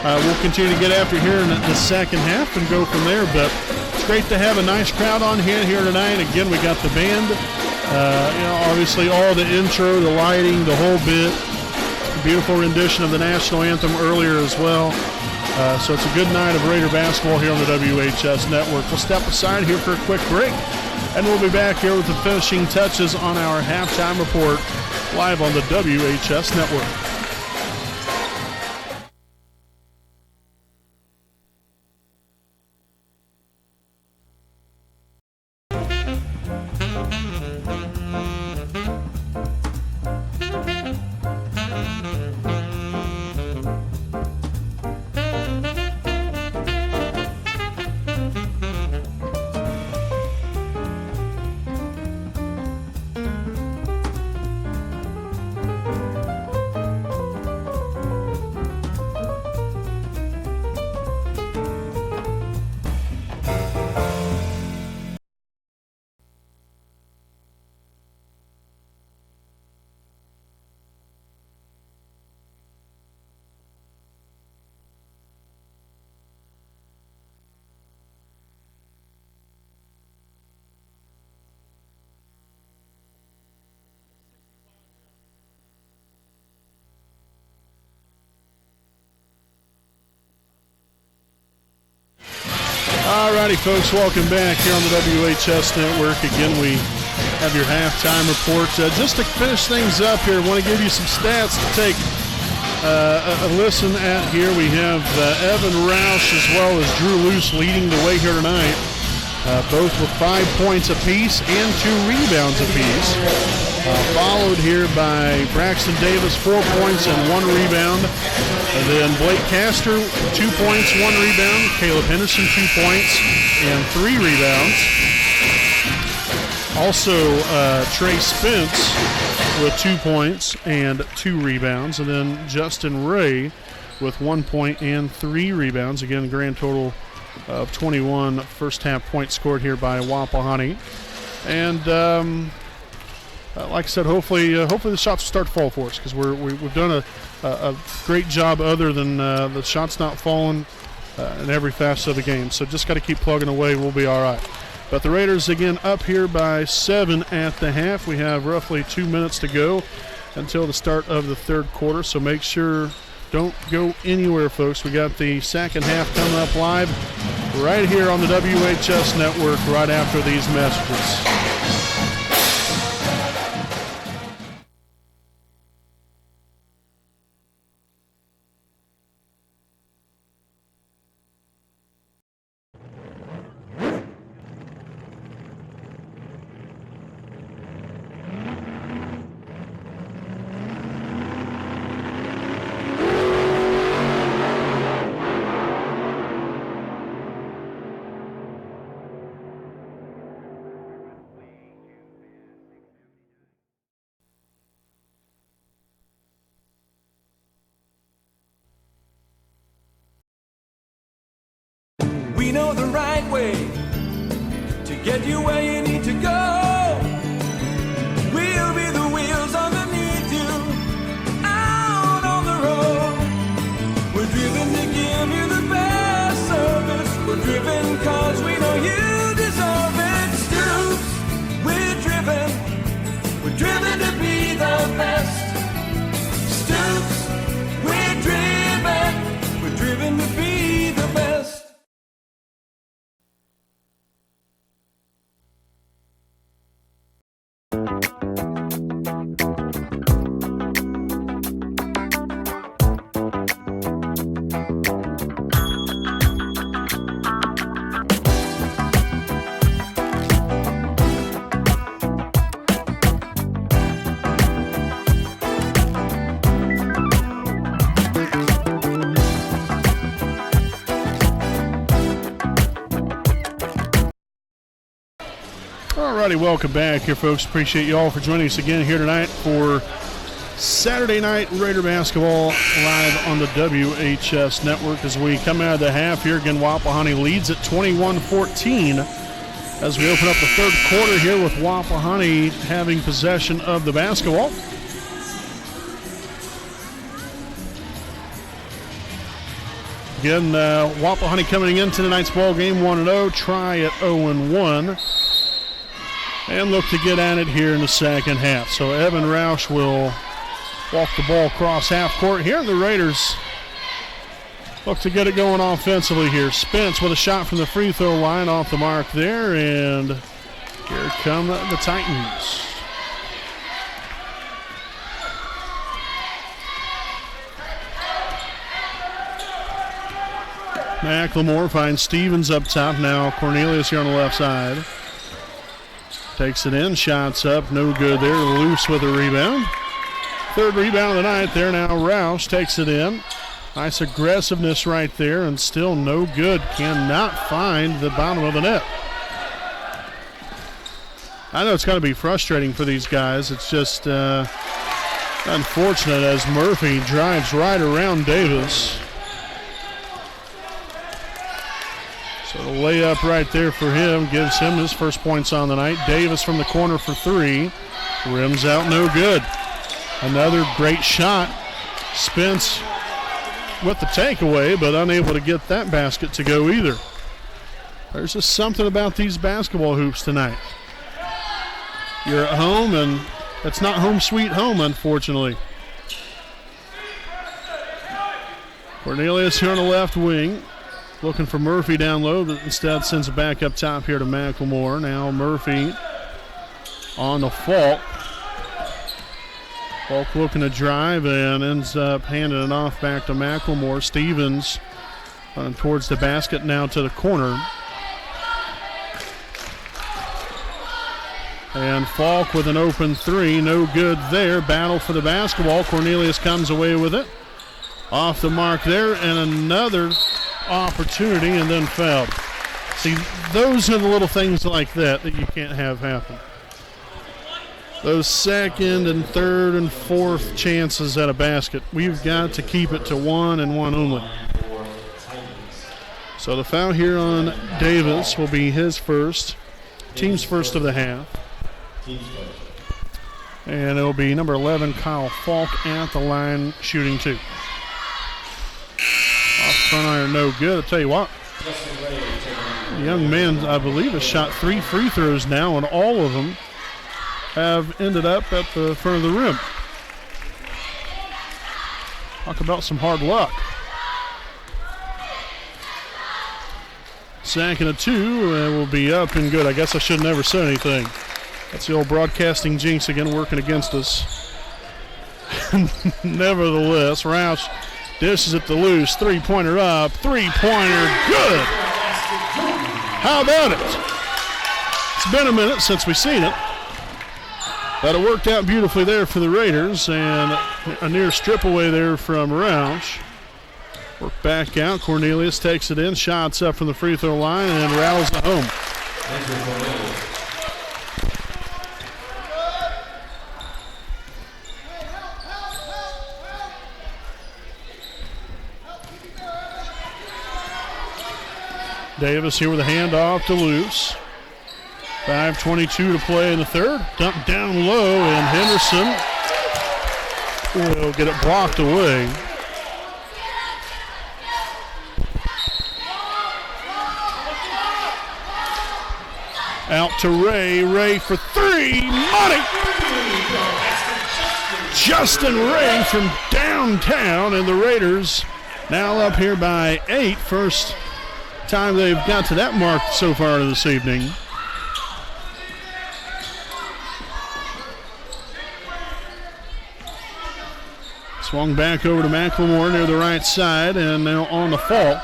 we'll continue to get after here in the second half and go from there. But it's great to have a nice crowd on here tonight. Again, we got the band, obviously all the intro, the lighting, the whole bit. Beautiful rendition of the national anthem earlier as well. So it's a good night of Raider basketball here on the WHS Network. We'll step aside here for a quick break, and we'll be back here with the finishing touches on our halftime report live on the WHS Network. Alrighty, folks, welcome back here on the WHS Network. Again, we have your halftime report. Just to finish things up here, I want to give you some stats to take a listen at here. We have Evan Roush as well as Drew Luce leading the way here tonight, both with 5 points apiece and 2 rebounds apiece. Followed here by Braxton Davis, 4 points and 1 rebound. And then Blake Castor, 2 points, 1 rebound. Caleb Henderson, 2 points and 3 rebounds. Also, Trey Spence with 2 points and 2 rebounds. And then Justin Ray with 1 point and 3 rebounds. Again, grand total of 21 first half points scored here by Wapahani. And like I said, hopefully the shots will start to fall for us, because we've done a great job other than the shots not falling in every facet of the game. So just got to keep plugging away. We'll be all right. But the Raiders again up here by 7 at the half. We have roughly 2 minutes to go until the start of the third quarter, so make sure don't go anywhere, folks. We got the second half coming up live right here on the WHS Network right after these messages. We know the right way to get you where you need to go. We'll be the wheels underneath you, out on the road. We're driven to give you the best service. We're driven cause we know you deserve it. Stoops, we're driven to be the best. Stoops, we're driven to be the best. Alrighty, welcome back here, folks. Appreciate you all for joining us again here tonight for Saturday Night Raider Basketball live on the WHS Network as we come out of the half here. Again, Wapahani leads at 21-14 as we open up the third quarter here with Wapahani having possession of the basketball. Again, Wapahani coming into tonight's ball game 1-0, try at 0-1. And look to get at it here in the second half. So Evan Roush will walk the ball across half court here. And the Raiders look to get it going offensively here. Spence with a shot from the free throw line off the mark there. And here come the Titans. McLemore finds Stevens up top now. Cornelius here on the left side. Takes it in, shots up, no good there. Loose with a rebound. Third rebound of the night there now. Roush takes it in. Nice aggressiveness right there, and still no good. Cannot find the bottom of the net. I know it's going to be frustrating for these guys. It's just unfortunate as Murphy drives right around Davis. So the layup right there for him gives him his first points on the night. Davis from the corner for three. Rims out, no good. Another great shot. Spence with the takeaway, but unable to get that basket to go either. There's just something about these basketball hoops tonight. You're at home, and it's not home sweet home, unfortunately. Cornelius here on the left wing. Looking for Murphy down low, but instead sends it back up top here to McLemore. Now Murphy on the Falk. Falk looking to drive and ends up handing it off back to McLemore. Stevens towards the basket, now to the corner. And Falk with an open three, no good there. Battle for the basketball. Cornelius comes away with it. Off the mark there, and another opportunity, and then fouled. See, those are the little things like that you can't have happen. Those second and third and fourth chances at a basket, we've got to keep it to one and one only. So the foul here on Davis will be his first, team's first of the half. And it'll be number 11, Kyle Falk, at the line shooting two. Off front iron, no good. I'll tell you what. The young man, I believe, has shot 3 free throws now, and all of them have ended up at the front of the rim. Talk about some hard luck. Second and 2 will be up and good. I guess I should never say anything. That's the old broadcasting jinx again working against us. Nevertheless, Roush dishes it to Luce. Three-pointer up. Three-pointer good. How about it? It's been a minute since we've seen it. But it worked out beautifully there for the Raiders. And a near strip away there from Roush. Work back out. Cornelius takes it in. Shots up from the free throw line and rattles it home. Davis here with a handoff to Luce. 5:22 to play in the third. Dump down low, and Henderson will get it blocked away. Out to Ray. Ray for three. Money! Justin Ray from downtown, and the Raiders now up here by 8. First time they've got to that mark so far this evening. Swung back over to McLemore near the right side, and now on the Falk.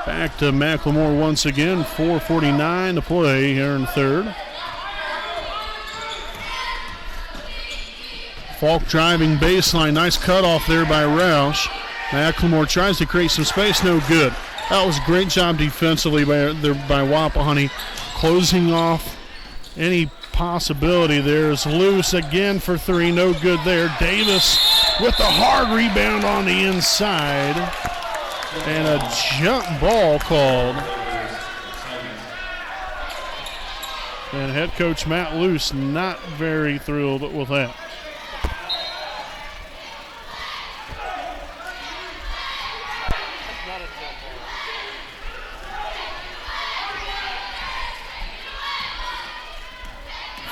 Back to McLemore once again. 4:49 to play here in the third. Falk driving baseline. Nice cutoff there by Roush. McLemore tries to create some space. No good. That was a great job defensively by Wapahani, closing off any possibility. There's Luce again for three. No good there. Davis with the hard rebound on the inside. And a jump ball called. And head coach Matt Luce not very thrilled with that.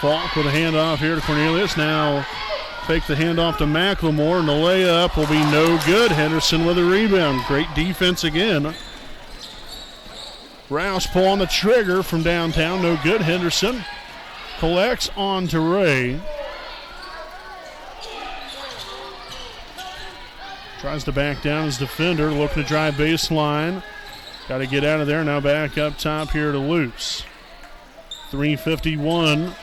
Falk with a handoff here to Cornelius. Now fake the handoff to McLemore, and the layup will be no good. Henderson with a rebound. Great defense again. Rouse pull on the trigger from downtown. No good. Henderson collects on to Ray. Tries to back down his defender. Looking to drive baseline. Got to get out of there. Now back up top here to Luce. 3:51.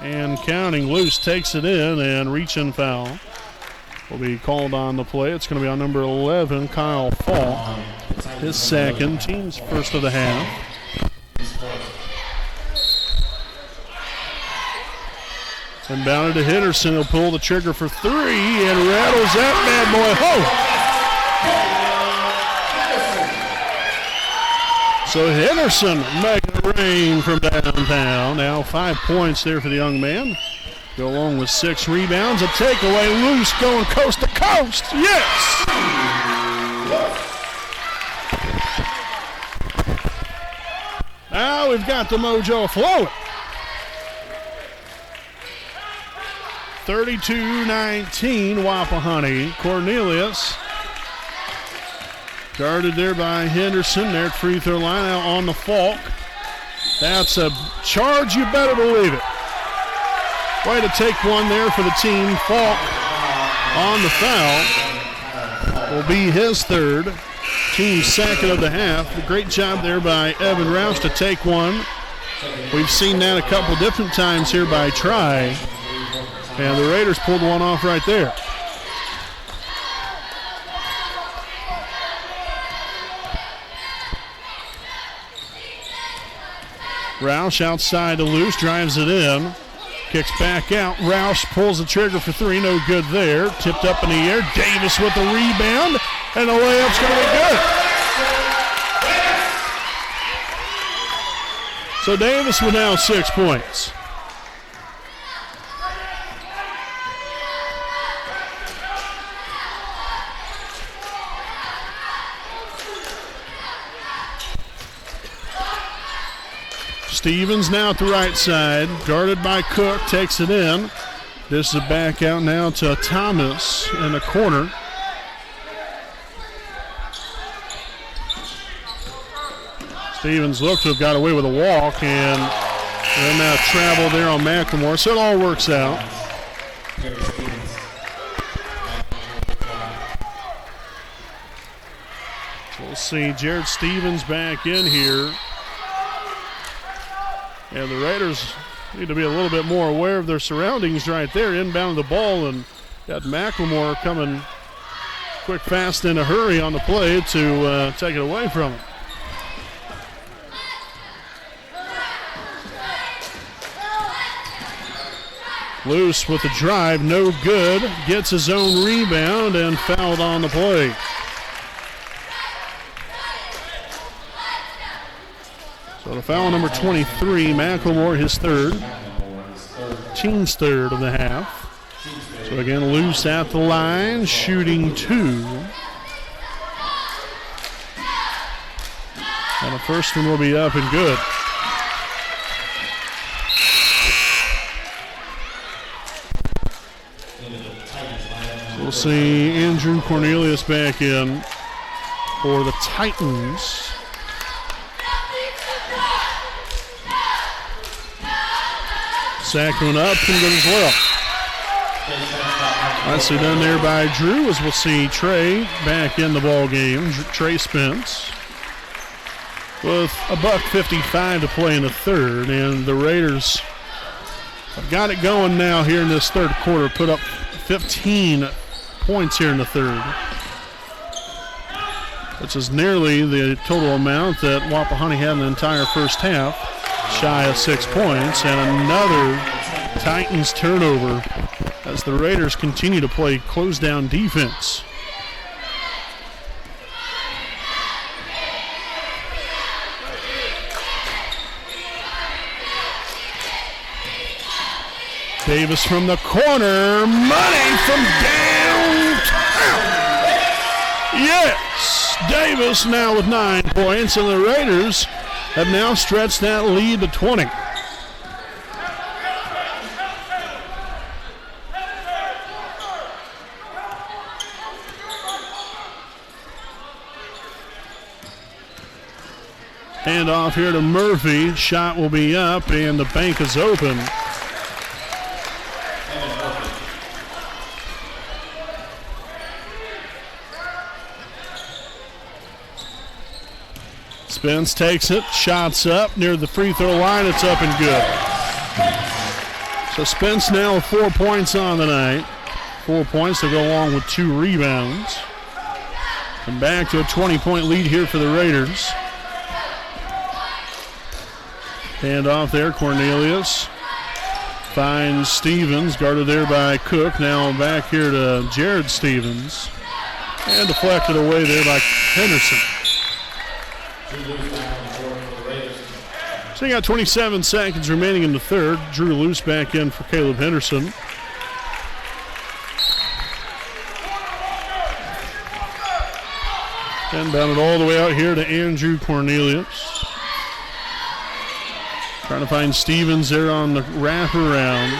And counting. Luce takes it in, and reach-in foul will be called on the play. It's going to be on number 11, Kyle Falk. His second, team's first of the half. Inbounded to Henderson. He'll pull the trigger for three and rattles that bad boy home. So Henderson making it rain from downtown. Now 5 points there for the young man. Go along with 6 rebounds. A takeaway. Luce going coast to coast. Yes! Now we've got the mojo flowing. 32-19 Wapahani. Cornelius guarded there by Henderson. There at free throw line out on the Falk. That's a charge, you better believe it. Way to take one there for the team. Falk on the foul. Will be his third. Team's second of the half. A great job there by Evan Rouse to take one. We've seen that a couple different times here by Try. And the Raiders pulled one off right there. Roush outside to Luce, drives it in. Kicks back out. Roush pulls the trigger for three. No good there. Tipped up in the air. Davis with the rebound. And the layup's going to be good. So Davis with now 6 points. Stevens now at the right side, guarded by Cook, takes it in. This is back out now to Thomas in the corner. Stevens looked to have got away with a walk, and then that travel there on McLemore, so it all works out. So we'll see Jared Stevens back in here. And the Raiders need to be a little bit more aware of their surroundings right there, inbound the ball, and got McLemore coming quick, fast, in a hurry on the play to take it away from him. Loose with the drive, no good. Gets his own rebound and fouled on the play. So the foul number 23, McLemore, his third. Team's third of the half. So again, Loose at the line, shooting 2. And the first one will be up and good. We'll see Andrew Cornelius back in for the Titans. Second one up and good as well. Nicely done there by Drew, as we'll see Trey back in the ball game. Trey Spence with $1:55 to play in the third, and the Raiders have got it going now here in this third quarter. Put up 15 points here in the third, which is nearly the total amount that Wapahani had in the entire first half, shy of 6 points, and another Titans turnover as the Raiders continue to play close-down defense. Davis from the corner, money from downtown. Yes, Davis now with 9 points, and the Raiders have now stretched that lead to 20. Hand off here to Murphy. Shot will be up, and the bank is open. Spence takes it, shots up near the free throw line. It's up and good. So Spence now with 4 points on the night. 4 points to go along with 2 rebounds. And back to a 20-point lead here for the Raiders. Hand off there, Cornelius finds Stevens, guarded there by Cook. Now back here to Jared Stevens. And deflected away there by Henderson. So you got 27 seconds remaining in the third. Drew Loose back in for Caleb Henderson. And bounded all the way out here to Andrew Cornelius. Trying to find Stevens there on the wraparound.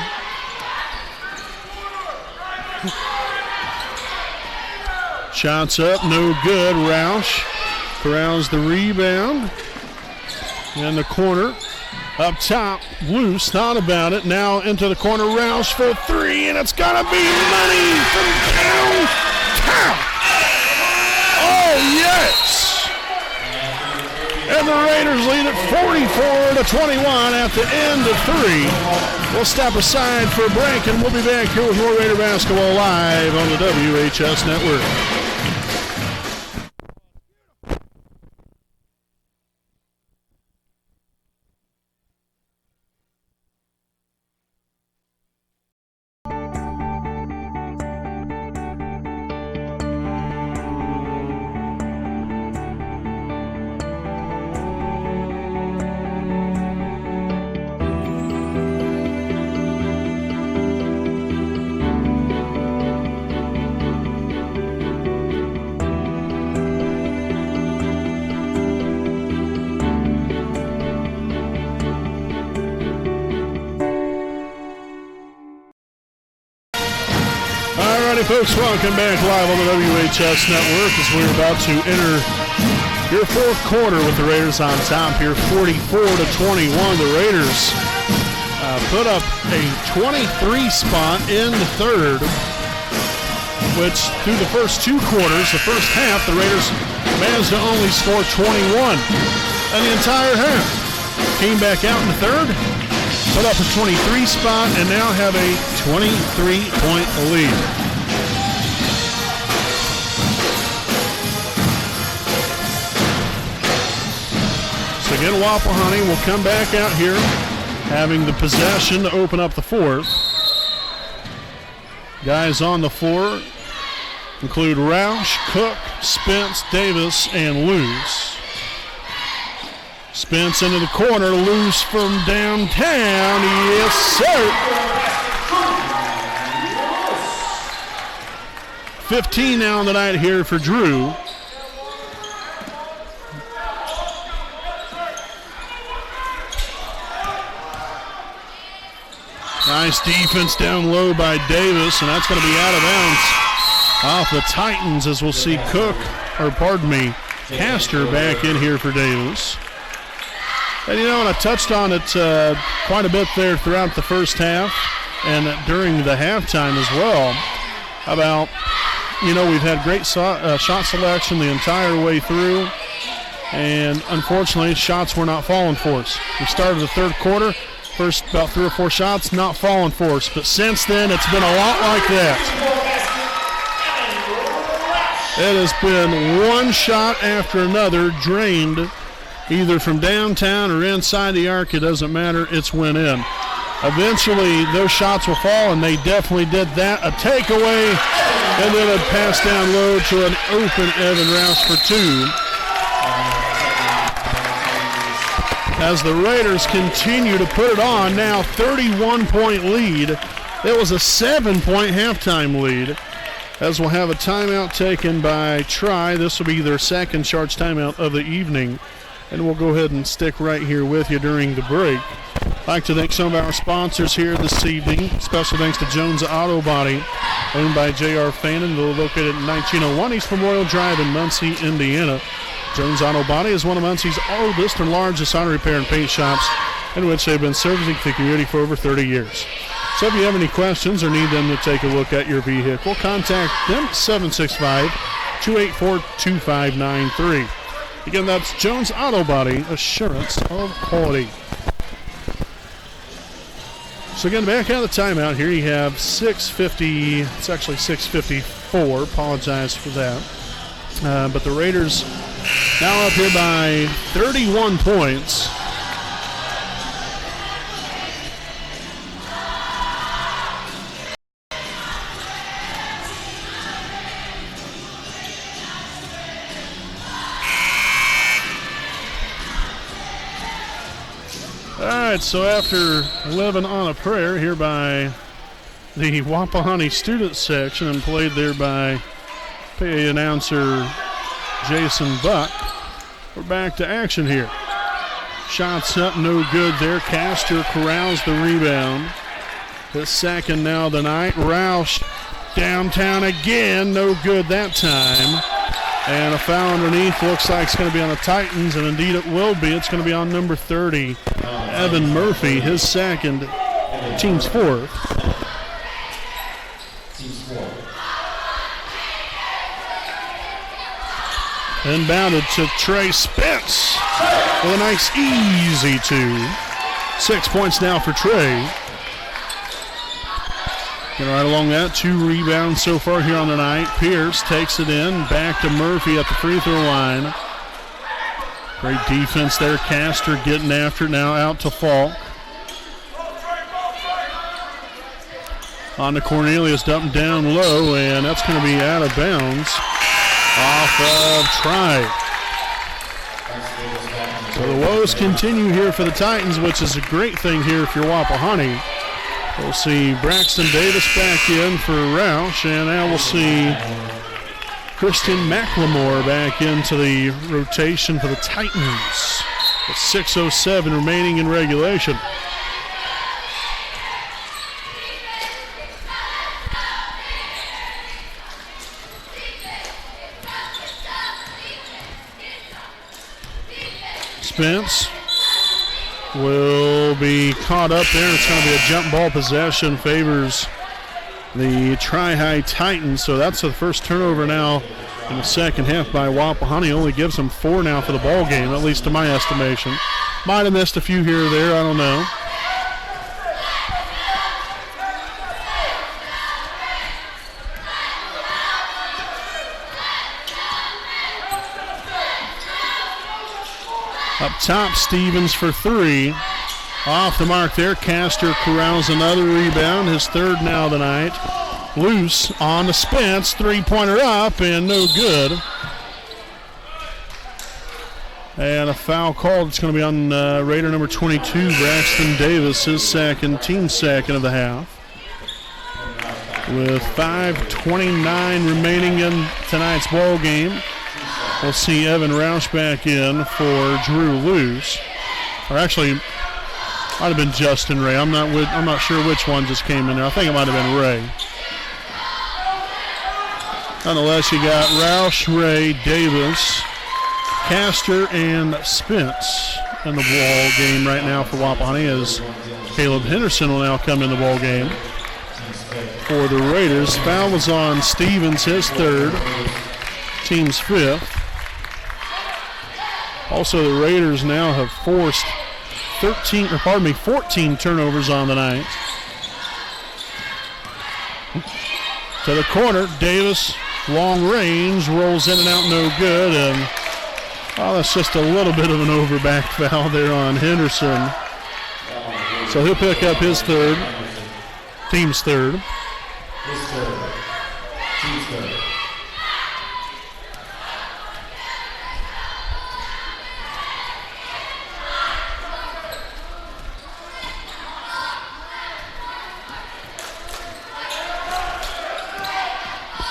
Shots up, no good. Roush corrals the rebound. In the corner. Up top, Loose, thought about it. Now into the corner, Roush for 3, and it's going to be money from downtown. Oh, yes! And the Raiders lead it 44-21 at the end of 3. We'll step aside for a break, and we'll be back here with more Raider basketball live on the WHS Network. folks, welcome back live on the WHS Network as we're about to enter your fourth quarter with the Raiders on top here, 44-21. The Raiders put up a 23 spot in the third, which through the first two quarters, the first half, the Raiders managed to only score 21 in the entire half. Came back out in the third, put up a 23 spot, and now have a 23-point lead. So again, Wapahani will come back out here, having the possession to open up the fourth. Guys on the floor include Roush, Cook, Spence, Davis, and Luz. Spence into the corner, loose from downtown. Yes, sir. 15 now on the night here for Drew. Nice defense down low by Davis, and that's going to be out of bounds off the Titans as we'll see Castor back in here for Davis. And you know, and I touched on it quite a bit there throughout the first half and during the halftime as well about, you know, we've had great shot selection the entire way through, and unfortunately shots were not falling for us. We started the third quarter, first about 3 or 4 shots not falling for us, but since then it's been a lot like that. It has been one shot after another drained either from downtown or inside the arc. It doesn't matter, it's went in. Eventually those shots will fall, and they definitely did that. A takeaway, and then a pass down low to an open Evan Rouse for 2. As the Raiders continue to put it on, now 31-point lead. It was a 7-point halftime lead, as we'll have a timeout taken by Tri. This will be their second charge timeout of the evening, and we'll go ahead and stick right here with you during the break. I'd like to thank some of our sponsors here this evening. Special thanks to Jones Auto Body, owned by J.R. Fannin. They're located at 1901 East Memorial Drive in Muncie, Indiana. Jones Auto Body is one of Muncie's oldest and largest auto repair and paint shops, in which they've been servicing the community for over 30 years. So if you have any questions or need them to take a look at your vehicle, contact them at 765-284-2593. Again, that's Jones Auto Body, assurance of quality. So again, back out of the timeout here, you have 6:50, it's actually 6:54, apologize for that. But the Raiders now up here by 31 points. All right, so after living on a prayer here by the Wapahani student section and played there by PA announcer Jason Buck, we're back to action here. Shots up, no good there. Castor corrals the rebound. His second now of the night. Roush downtown again, no good that time. And a foul underneath, looks like it's going to be on the Titans, and indeed it will be. It's going to be on number 30, Evan Murphy, his second, team's fourth. Inbounded to Trey Spence with a nice easy 2. 6 points now for Trey. Getting right along that, 2 rebounds so far here on the night. Pierce takes it in, back to Murphy at the free throw line. Great defense there. Castor getting after it now, out to Falk. On to Cornelius, up and down low, and that's going to be out of bounds off of Tri. So the woes continue here for the Titans, which is a great thing here if you're Wapahani. We'll see Braxton Davis back in for Roush, and now we'll see Christian McLemore back into the rotation for the Titans. With 6:07 remaining in regulation. Spence will be caught up there. It's going to be a jump ball possession, favors the Tri-High Titans. So that's the first turnover now in the second half by Wapahani. Only gives them 4 now for the ball game, at least to my estimation. Might have missed a few here or there, I don't know. Up top, Stevens for 3. Off the mark there. Castor corrals another rebound. His 3rd now tonight. Loose on the Spence. 3-pointer up and no good. And a foul called. It's going to be on Raider number 22, Braxton Davis, his team second of the half. With 5:29 remaining in tonight's ball game. We'll see Evan Roush back in for Drew Luce. Or actually, might have been Justin Ray. I'm not sure which one just came in there. I think it might have been Ray. Nonetheless, you got Roush, Ray, Davis, Castor, and Spence in the ball game right now for Wapahani, as Caleb Henderson will now come in the ball game for the Raiders. Foul was on Stevens, his 3rd, team's 5th. Also, the Raiders now have forced 14 turnovers on the night. To the corner, Davis, long range, rolls in and out, no good, and that's just a little bit of an overback foul there on Henderson. So he'll pick up his 3rd, team's 3rd. His 3rd, team's 3rd.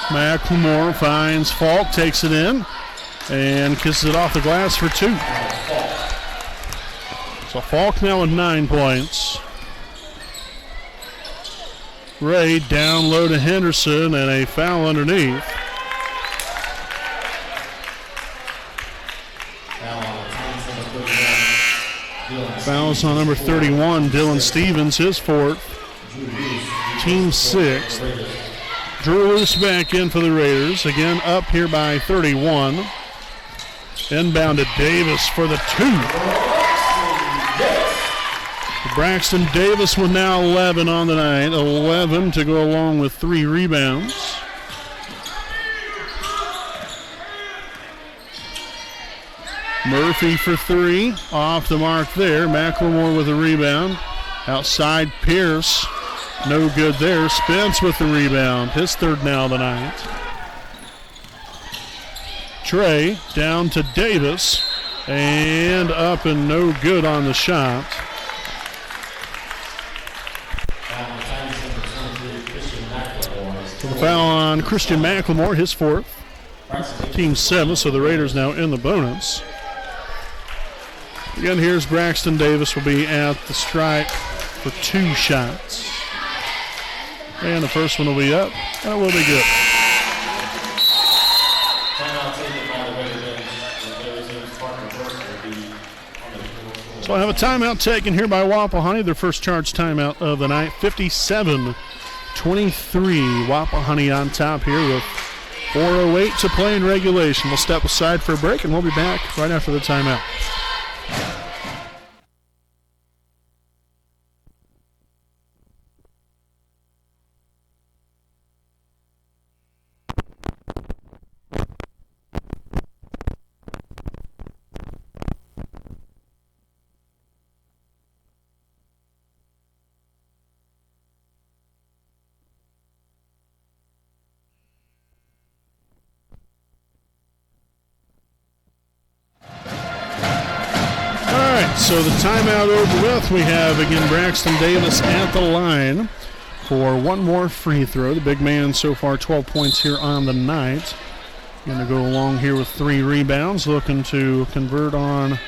McLemore finds Falk, takes it in, and kisses it off the glass for 2. So Falk now with 9 points. Ray down low to Henderson, and a foul underneath. Fouls on number 31, Dylan Stevens, his 4th. Team 6th. Drew Luce back in for the Raiders. Again, up here by 31. Inbound to Davis for the 2. Braxton Davis with now 11 on the night. 11 to go along with 3 rebounds. Murphy for 3. Off the mark there. McLemore with a rebound. Outside Pierce. No good there. Spence with the rebound. His 3rd now tonight. Trey down to Davis. And up and no good on the shot. So the foul on Christian McLemore, his 4th. Team 7, so the Raiders now in the bonus. Again, here's Braxton Davis will be at the stripe for 2 shots. And the first one will be up, and it will be good. So I have a timeout taken here by Wapahani, their first charge timeout of the night. 57-23, Wapahani on top here with 4:08 to play in regulation. We'll step aside for a break, and we'll be back right after the timeout. So the timeout over with. We have, again, Braxton Davis at the line for one more free throw. The big man so far 12 points here on the night. Going to go along here with 3 rebounds, looking to convert on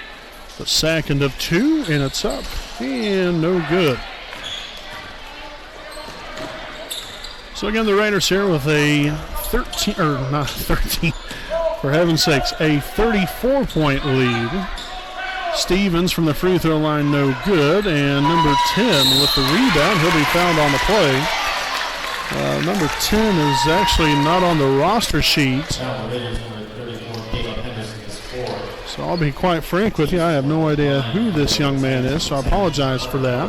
the second of 2, and it's up and no good. So again, the Raiders here with a 13, or not 13, for heaven's sakes, a 34-point lead. Stevens from the free throw line, no good. And number 10 with the rebound. He'll be fouled on the play. Number 10 is actually not on the roster sheet. So I'll be quite frank with you. I have no idea who this young man is, so I apologize for that.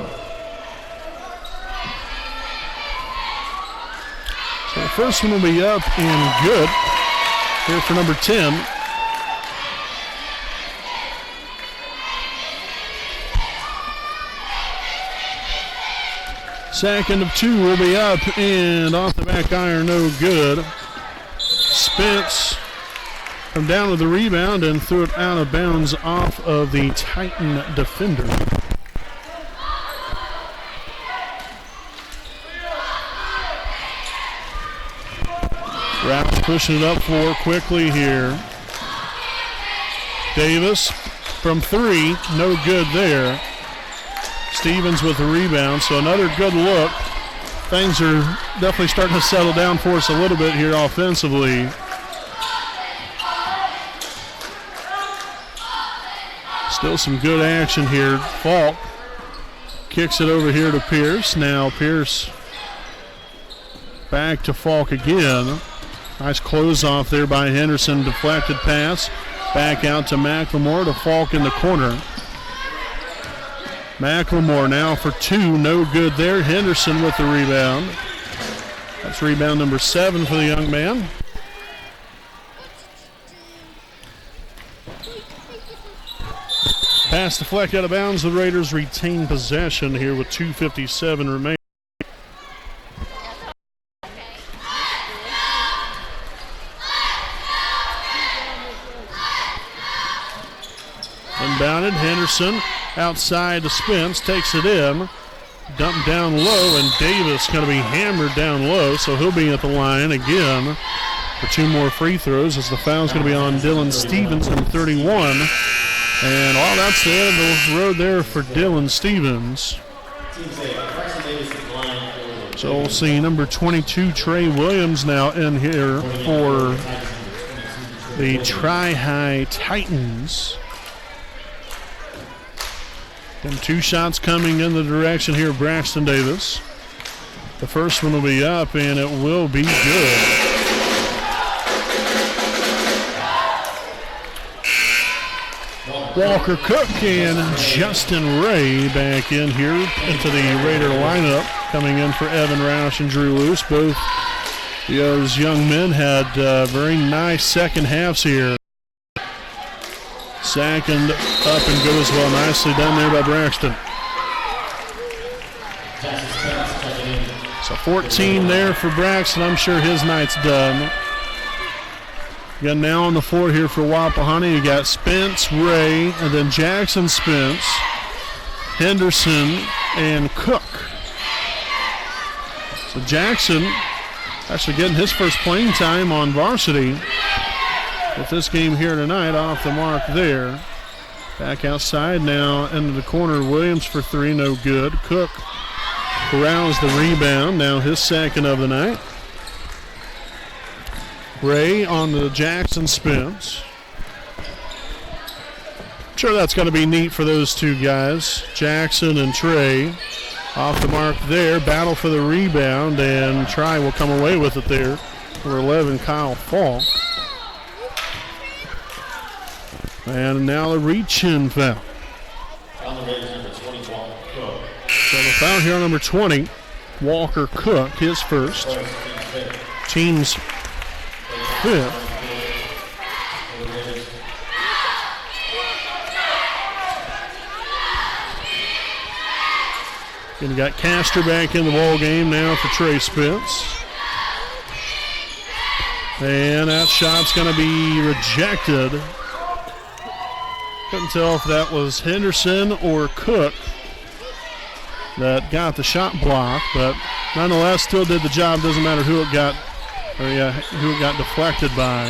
So the first one will be up and good here for number 10. Second of 2 will be up and off the back iron, no good. Spence come down with the rebound and threw it out of bounds off of the Titan defender. Raps pushing it up floor quickly here. Davis from 3, no good there. Stevens with the rebound, so another good look. Things are definitely starting to settle down for us a little bit here offensively. Still some good action here. Falk kicks it over here to Pierce. Now Pierce back to Falk again. Nice close off there by Henderson. Deflected pass. Back out to McLemore to Falk in the corner. McLemore now for 2. No good there. Henderson with the rebound. That's rebound number 7 for the young man. Pass deflected out of bounds. The Raiders retain possession here with 2:57 remaining. Inbounded. Henderson outside to Spence. Takes it in. Dumped down low, and Davis going to be hammered down low, so he'll be at the line again for 2 more free throws as the foul's going to be on Dylan Stevens in 31. And that's the end of the road there for Dylan Stevens. So we'll see number 22, Trey Williams, now in here for the Tri-High Titans. And 2 shots coming in the direction here of Braxton Davis. The first one will be up, and it will be good. Walker Cook and Justin Ray back in here into the Raider lineup. Coming in for Evan Roush and Drew Luce. Both those young men had very nice second halves here. Second up and goes well. Nicely done there by Braxton. So 14 there for Braxton. I'm sure his night's done. Again, now on the floor here for Wapahani, you got Spence, Ray, and then Jackson, Spence, Henderson, and Cook. So Jackson actually getting his first playing time on varsity with this game here tonight. Off the mark there. Back outside now into the corner. Williams for 3, no good. Cook corrals the rebound, now his second of the night. Ray on the Jackson Spence. I'm sure that's going to be neat for those 2 guys. Jackson and Trey off the mark there. Battle for the rebound, and Try will come away with it there. Number 11, Kyle Falk. And now a reach-in foul. So the foul here on number 20, Walker Cook, his first. Team's 5th. And you got Castor back in the ball game now for Trey Spence. And that shot's going to be rejected. Couldn't tell if that was Henderson or Cook that got the shot block, but nonetheless still did the job. Doesn't matter who it got, who it got deflected by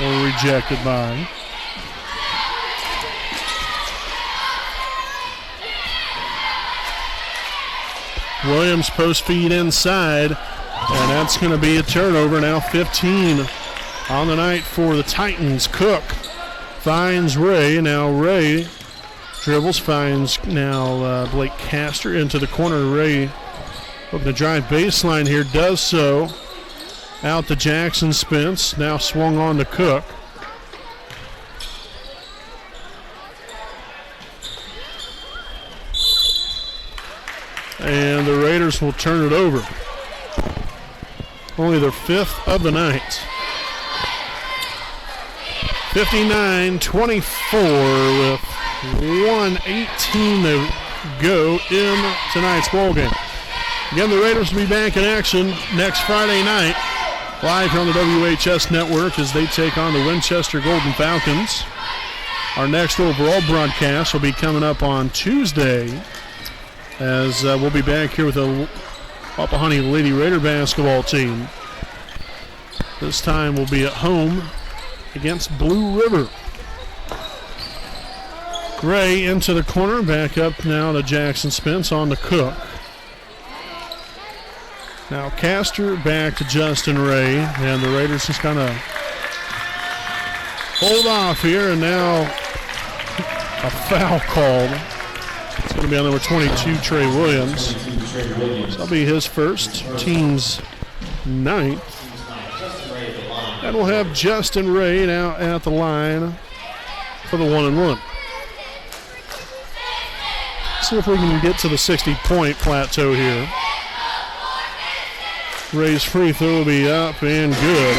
or rejected by. Williams post feed inside, and that's going to be a turnover. Now 15 on the night for the Titans. Cook finds Ray. Now Ray Dribbles, finds now Blake Castor into the corner. Ray looking to drive baseline here, does so. Out to Jackson Spence, now swung on to Cook. And the Raiders will turn it over. Only their 5th of the night. 59-24 with 1:18 to go in tonight's ball game. Again, the Raiders will be back in action next Friday night, live here on the WHS Network as they take on the Winchester Golden Falcons. Our next overall broadcast will be coming up on Tuesday, as we'll be back here with the Wapahani Lady Raider basketball team. This time we'll be at home against Blue River. Ray into the corner, back up now to Jackson Spence on the Cook. Now Castor back to Justin Ray, and the Raiders just kind of hold off here, and now a foul called. It's going to be on number 22, Trey Williams. So that'll be his first, team's 9th. And we'll have Justin Ray now at the line for the 1-and-1. See if we can get to the 60-point plateau here. Ray's free throw will be up and good.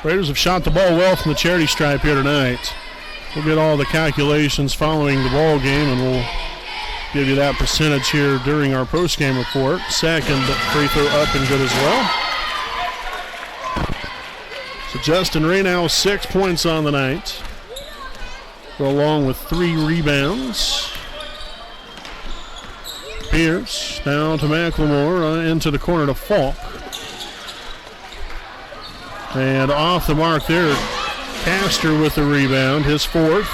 Raiders have shot the ball well from the charity stripe here tonight. We'll get all the calculations following the ball game, and we'll give you that percentage here during our post-game report. Second free throw up and good as well. So Justin Ray now 6 points on the night, along with 3 rebounds. Pierce down to McLemore, into the corner to Falk. And off the mark there, Castor with the rebound, his 4th.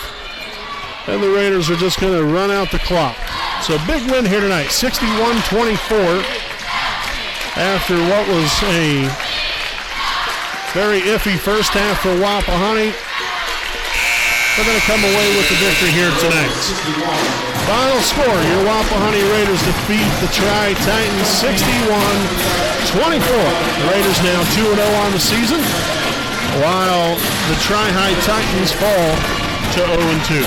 And the Raiders are just going to run out the clock. So big win here tonight, 61-24. After what was a very iffy first half for Wapahani, they're going to come away with the victory here tonight. Final score, your Wapahani Raiders defeat the Tri-Titans 61-24. The Raiders now 2-0 on the season, while the Tri-High Titans fall to 0-2.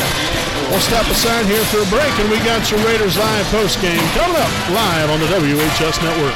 We'll step aside here for a break, and we got your Raiders Live post-game coming up live on the WHS Network.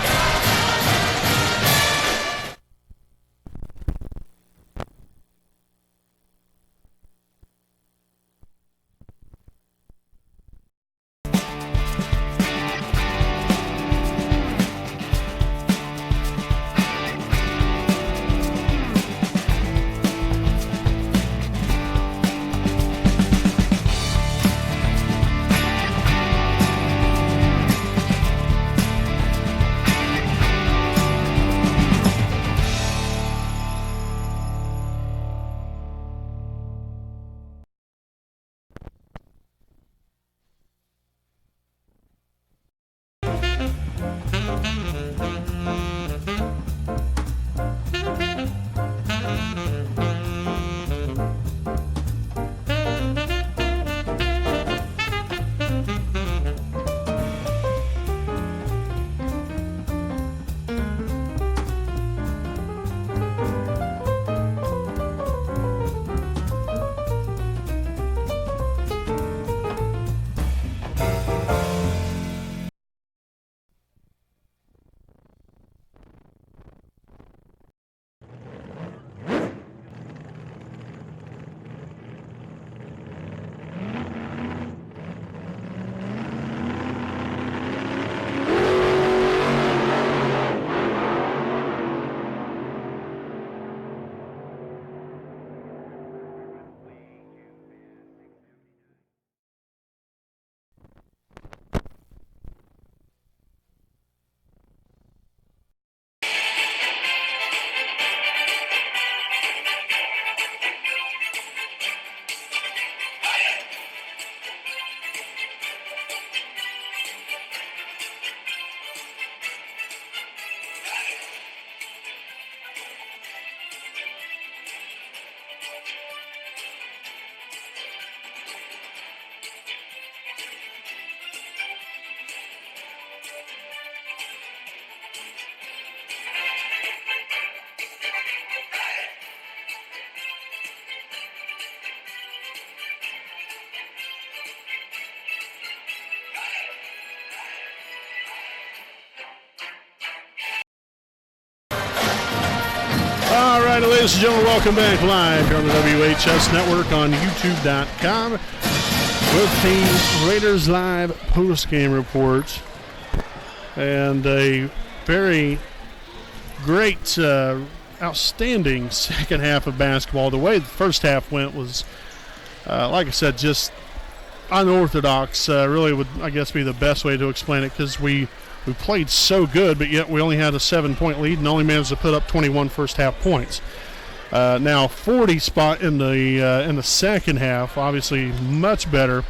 ladies and gentlemen, welcome back live here on the WHS Network on YouTube.com with the Raiders Live post-game report. And a very great, outstanding second half of basketball. The way the first half went was, like I said, just unorthodox. Really would, I guess, be the best way to explain it, because we played so good, but yet we only had a 7-point lead and only managed to put up 21 first half points. Now 40 spot in the second half, obviously much better.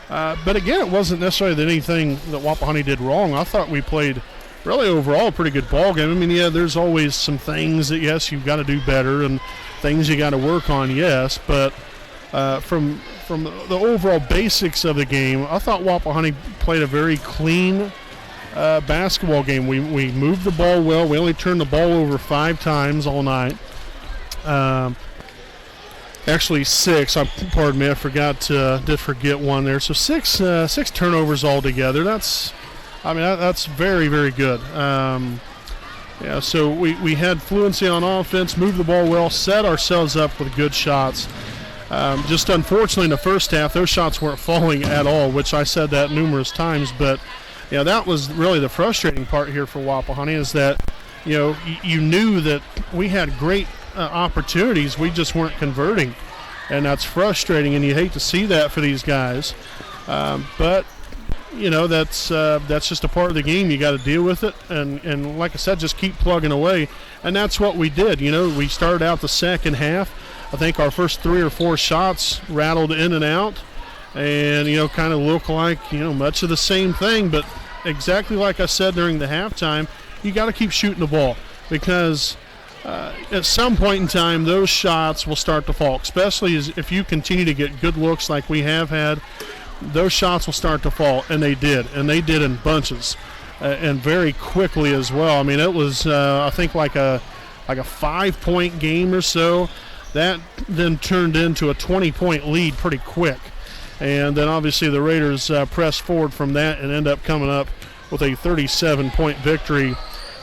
But again, it wasn't necessarily anything that Wapahani did wrong. I thought we played really overall a pretty good ball game. I mean, yeah, there's always some things that, yes, you've got to do better and things you got to work on, yes. But from the overall basics of the game, I thought Wapahani played a very clean basketball game. We moved the ball well. We only turned the ball over 5 times all night. Actually 6. Pardon me, I did forget one there. So 6 turnovers altogether. That's very, very good. Yeah, so we had fluency on offense, moved the ball well, set ourselves up with good shots. Just unfortunately in the first half, those shots weren't falling at all, which I said that numerous times. But yeah, that was really the frustrating part here for Wapahani, is that you knew that we had great opportunities, we just weren't converting, and that's frustrating, and you hate to see that for these guys. But that's just a part of the game. You got to deal with it, and like I said, just keep plugging away, and that's what we did. We started out the second half. I think our first 3 or 4 shots rattled in and out, and kind of look like much of the same thing. But exactly like I said during the halftime, you got to keep shooting the ball, because at some point in time, those shots will start to fall, especially if you continue to get good looks like we have had. Those shots will start to fall, and they did in bunches, and very quickly as well. I mean, it was I think like a 5-point game or so. That then turned into a 20-point lead pretty quick, and then obviously the Raiders pressed forward from that and end up coming up with a 37-point victory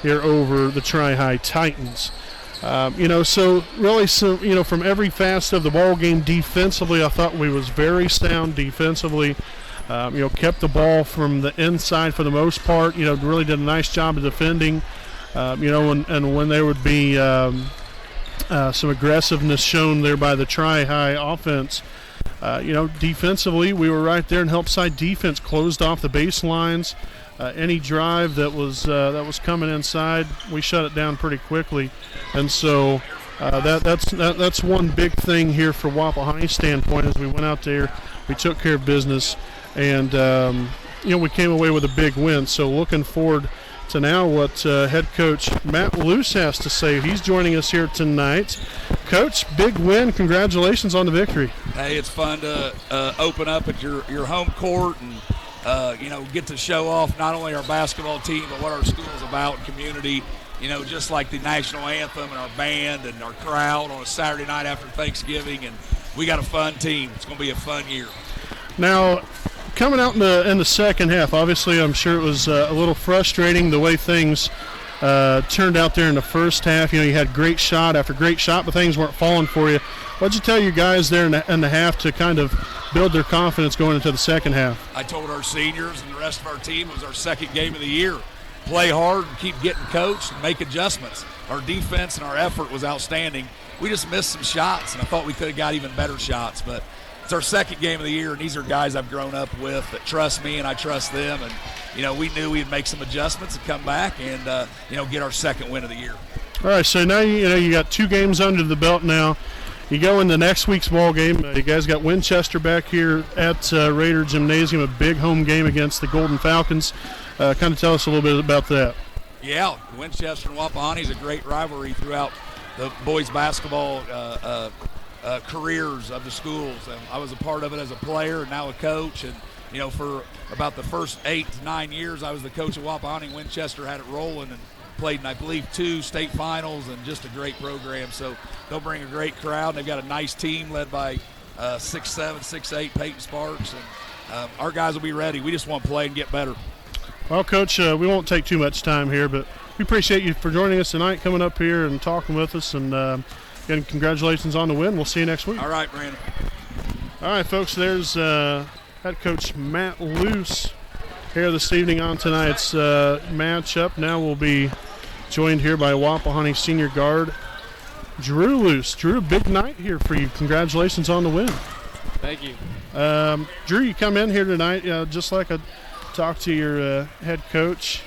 here over the Tri-High Titans. So really, from every facet of the ball game, defensively, I thought we was very sound defensively. Kept the ball from the inside for the most part. Really did a nice job of defending. And when there would be some aggressiveness shown there by the Tri-High offense, defensively, we were right there, and help side defense closed off the baselines. Any drive that was coming inside, we shut it down pretty quickly, and so that's one big thing here for Wapahani's standpoint. As we went out there, we took care of business, and we came away with a big win. So looking forward to now what head coach Matt Luce has to say. He's joining us here tonight. Coach, big win. Congratulations on the victory. Hey, it's fun to open up at your home court and get to show off not only our basketball team, but what our school is about and community. Just like the national anthem and our band and our crowd on a Saturday night after Thanksgiving. And we got a fun team. It's going to be a fun year. Now, coming out in the second half, obviously I'm sure it was a little frustrating the way things turned out there in the first half. You had great shot after great shot, but things weren't falling for you. What'd you tell your guys there in the half to kind of build their confidence going into the second half? I told our seniors and the rest of our team it was our second game of the year. Play hard and keep getting coached and make adjustments. Our defense and our effort was outstanding. We just missed some shots, and I thought we could have got even better shots. But it's our second game of the year, and these are guys I've grown up with that trust me and I trust them. And, we knew we'd make some adjustments and come back and, get our second win of the year. All right, so now you got 2 games under the belt now. You go into next week's ball game. You guys got Winchester back here at Raider Gymnasium, a big home game against the Golden Falcons. Kind of tell us a little bit about that. Yeah, Winchester and Wapahani is a great rivalry throughout the boys basketball careers of the schools. I was a part of it as a player and now a coach. And, for about the first 8 to 9 years, I was the coach of Wapahani. Winchester had it rolling and played in, I believe, 2 state finals and just a great program. So they'll bring a great crowd. They've got a nice team led by 6'7", 6'8" Peyton Sparks. And our guys will be ready. We just want to play and get better. Well, Coach, we won't take too much time here, but we appreciate you for joining us tonight, coming up here and talking with us. And, again, congratulations on the win. We'll see you next week. All right, Brandon. All right, folks, there's head coach Matt Luce here this evening on tonight's matchup. Now we'll be joined here by Wapahani senior guard Drew Luce. Drew, big night here for you. Congratulations on the win. Thank you. Drew, you come in here tonight, just like I talked to your head coach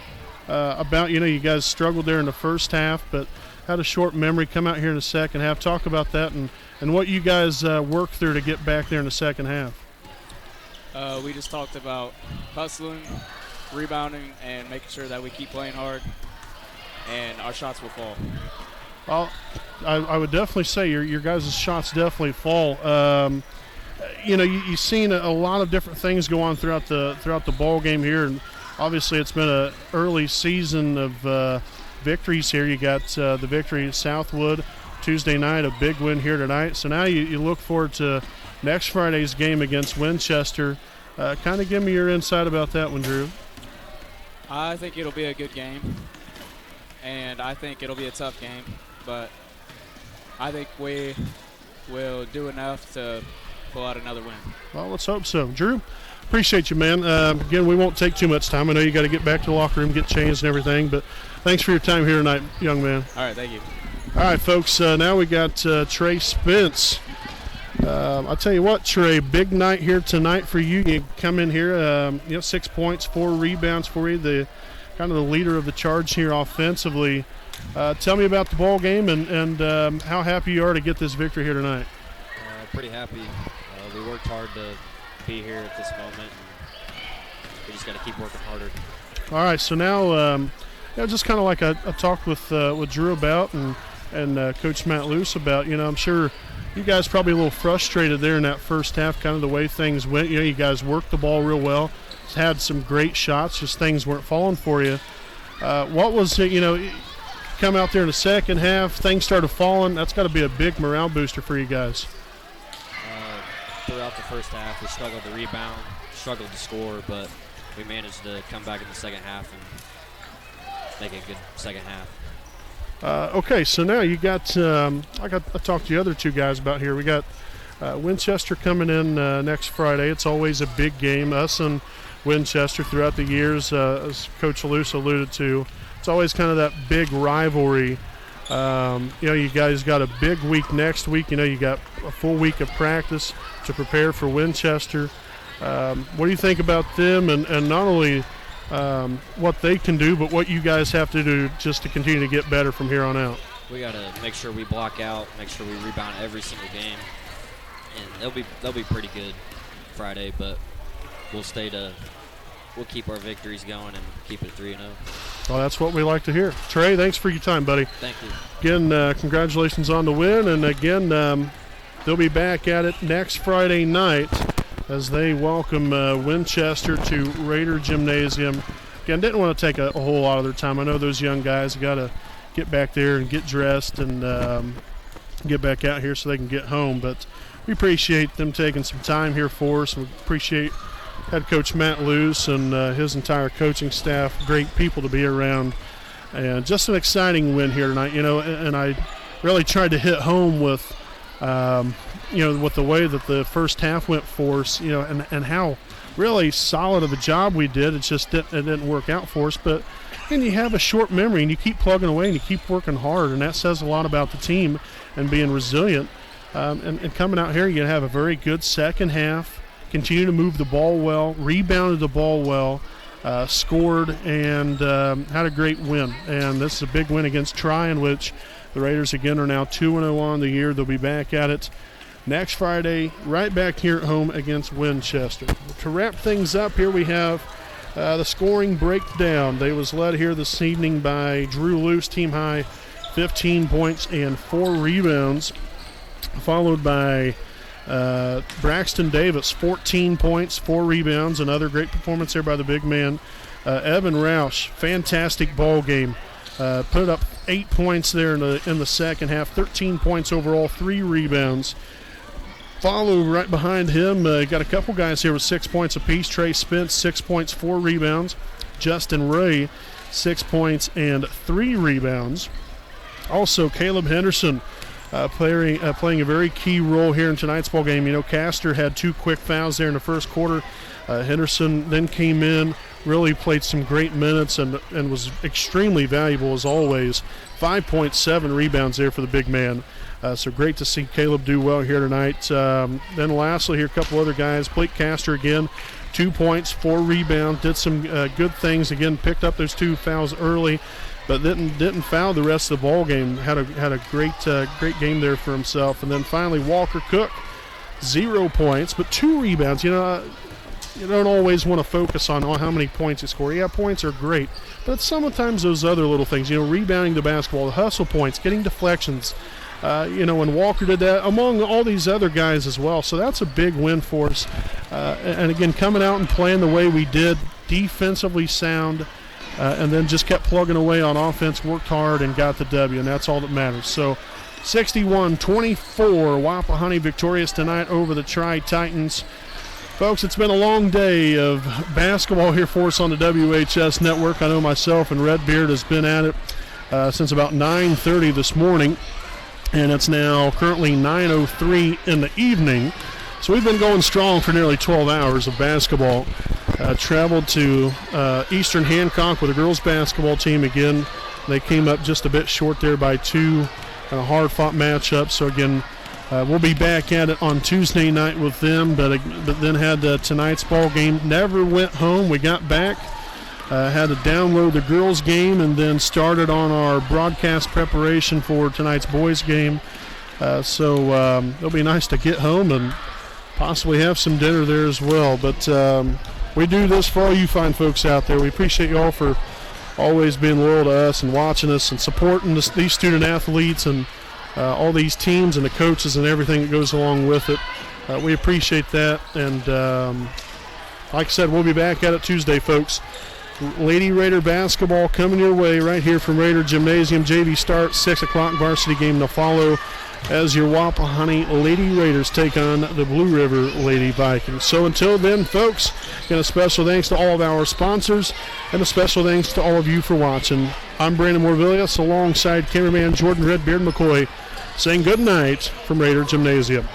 about, you guys struggled there in the first half, but had a short memory. Come out here in the second half. Talk about that and what you guys worked through to get back there in the second half. We just talked about hustling, rebounding, and making sure that we keep playing hard, and our shots will fall. Well, I would definitely say your guys' shots definitely fall. You've seen a lot of different things go on throughout the ball game here, and obviously it's been an early season of victories here. You got the victory at Southwood Tuesday night, a big win here tonight. So now you look forward to next Friday's game against Winchester. Kind of give me your insight about that one, Drew. I think it'll be a good game, and I think it'll be a tough game, but I think we will do enough to pull out another win. Well, let's hope so. Drew, appreciate you, man. Again, we won't take too much time. I know you got to get back to the locker room, get changed and everything, but thanks for your time here tonight, young man. All right, thank you. All right, folks, now we got Trey Spence. I'll tell you what, Trey, big night here tonight for you. You come in here, 6 points, 4 rebounds for you, the kind of the leader of the charge here offensively. Tell me about the ball game and how happy you are to get this victory here tonight. Pretty happy. We worked hard to be here at this moment, and we just got to keep working harder. All right, so now, just kind of like I talked with Drew about and Coach Matt Luce about, I'm sure you guys probably a little frustrated there in that first half, kind of the way things went. You guys worked the ball real well, had some great shots, just things weren't falling for you. What was it, come out there in the second half, things started falling. That's got to be a big morale booster for you guys. Throughout the first half, we struggled to rebound, struggled to score, but we managed to come back in the second half and make a good second half. Okay, so now you got, I talked to the other two guys about here. We got Winchester coming in next Friday. It's always a big game. Us and Winchester throughout the years, as Coach Luce alluded to, it's always kind of that big rivalry. You guys got a big week next week. You got a full week of practice to prepare for Winchester. What do you think about them and not only what they can do, but what you guys have to do just to continue to get better from here on out? We got to make sure we block out, make sure we rebound every single game, and they'll be pretty good Friday, but we'll keep our victories going and keep it 3-0. Well, that's what we like to hear. Trey, thanks for your time, buddy. Thank you. Again, congratulations on the win, and again, they'll be back at it next Friday night as they welcome Winchester to Raider Gymnasium. Again, didn't want to take a whole lot of their time. I know those young guys got to get back there and get dressed and get back out here so they can get home, but we appreciate them taking some time here for us. We appreciate head coach Matt Luce and his entire coaching staff. Great people to be around, and just an exciting win here tonight. And I really tried to hit home with with the way that the first half went for us, and how really solid of a job we did. It just didn't work out for us, but you have a short memory and you keep plugging away and you keep working hard, and that says a lot about the team and being resilient. And coming out here, you have a very good second half. Continue to move the ball well, rebounded the ball well, scored, and had a great win. And this is a big win against Tryon, which the Raiders, again, are now 2-0 on the year. They'll be back at it next Friday, right back here at home against Winchester. To wrap things up, here we have the scoring breakdown. They was led here this evening by Drew Luce, team high, 15 points and 4 rebounds, followed by Braxton Davis, 14 points, 4 rebounds. Another great performance there by the big man. Evan Roush, fantastic ball game. Put up 8 points there in the second half, 13 points overall, 3 rebounds. Follow right behind him, got a couple guys here with 6 points apiece. Trey Spence, 6 points, 4 rebounds. Justin Ray, 6 points and 3 rebounds. Also, Caleb Henderson, playing a very key role here in tonight's ball game. You know, Castor had 2 quick fouls there in the first quarter. Henderson then came in, really played some great minutes and was extremely valuable as always. 5.7 rebounds there for the big man. So great to see Caleb do well here tonight. Then lastly here, a couple other guys. Blake Castor again, 2 points, 4 rebounds, did some good things. Again, picked up those 2 fouls early, but didn't foul the rest of the ball game. Had a great game there for himself. And then finally Walker Cook, 0 points, but 2 rebounds. You know, you don't always want to focus on how many points you score. Yeah, points are great, but sometimes those other little things, you know, rebounding the basketball, the hustle points, getting deflections, you know, and Walker did that among all these other guys as well. So that's a big win for us. And again, coming out and playing the way we did, defensively sound, and then just kept plugging away on offense, worked hard, and got the W, and that's all that matters. So 61-24, Wapahani victorious tonight over the Tri-Titans. Folks, it's been a long day of basketball here for us on the WHS Network. I know myself and Redbeard has been at it since about 9:30 this morning, and it's now currently 9:03 in the evening. So we've been going strong for nearly 12 hours of basketball. Traveled to Eastern Hancock with the girls basketball team again. They came up just a bit short there by 2 in a hard-fought matchup. So again, we'll be back at it on Tuesday night with them, but then had tonight's ball game. Never went home. We got back, had to download the girls' game, and then started on our broadcast preparation for tonight's boys' game. So it'll be nice to get home and possibly have some dinner there as well. But we do this for all you fine folks out there. We appreciate you all for always being loyal to us and watching us and supporting these student athletes and all these teams and the coaches and everything that goes along with it. We appreciate that. And like I said, we'll be back at it Tuesday, folks. Lady Raider basketball coming your way right here from Raider Gymnasium. JV start, 6 o'clock varsity game to follow as your Wapahani Lady Raiders take on the Blue River Lady Vikings. So until then, folks, again, a special thanks to all of our sponsors and a special thanks to all of you for watching. I'm Brandon Morvillius alongside cameraman Jordan Redbeard McCoy saying good night from Raider Gymnasium.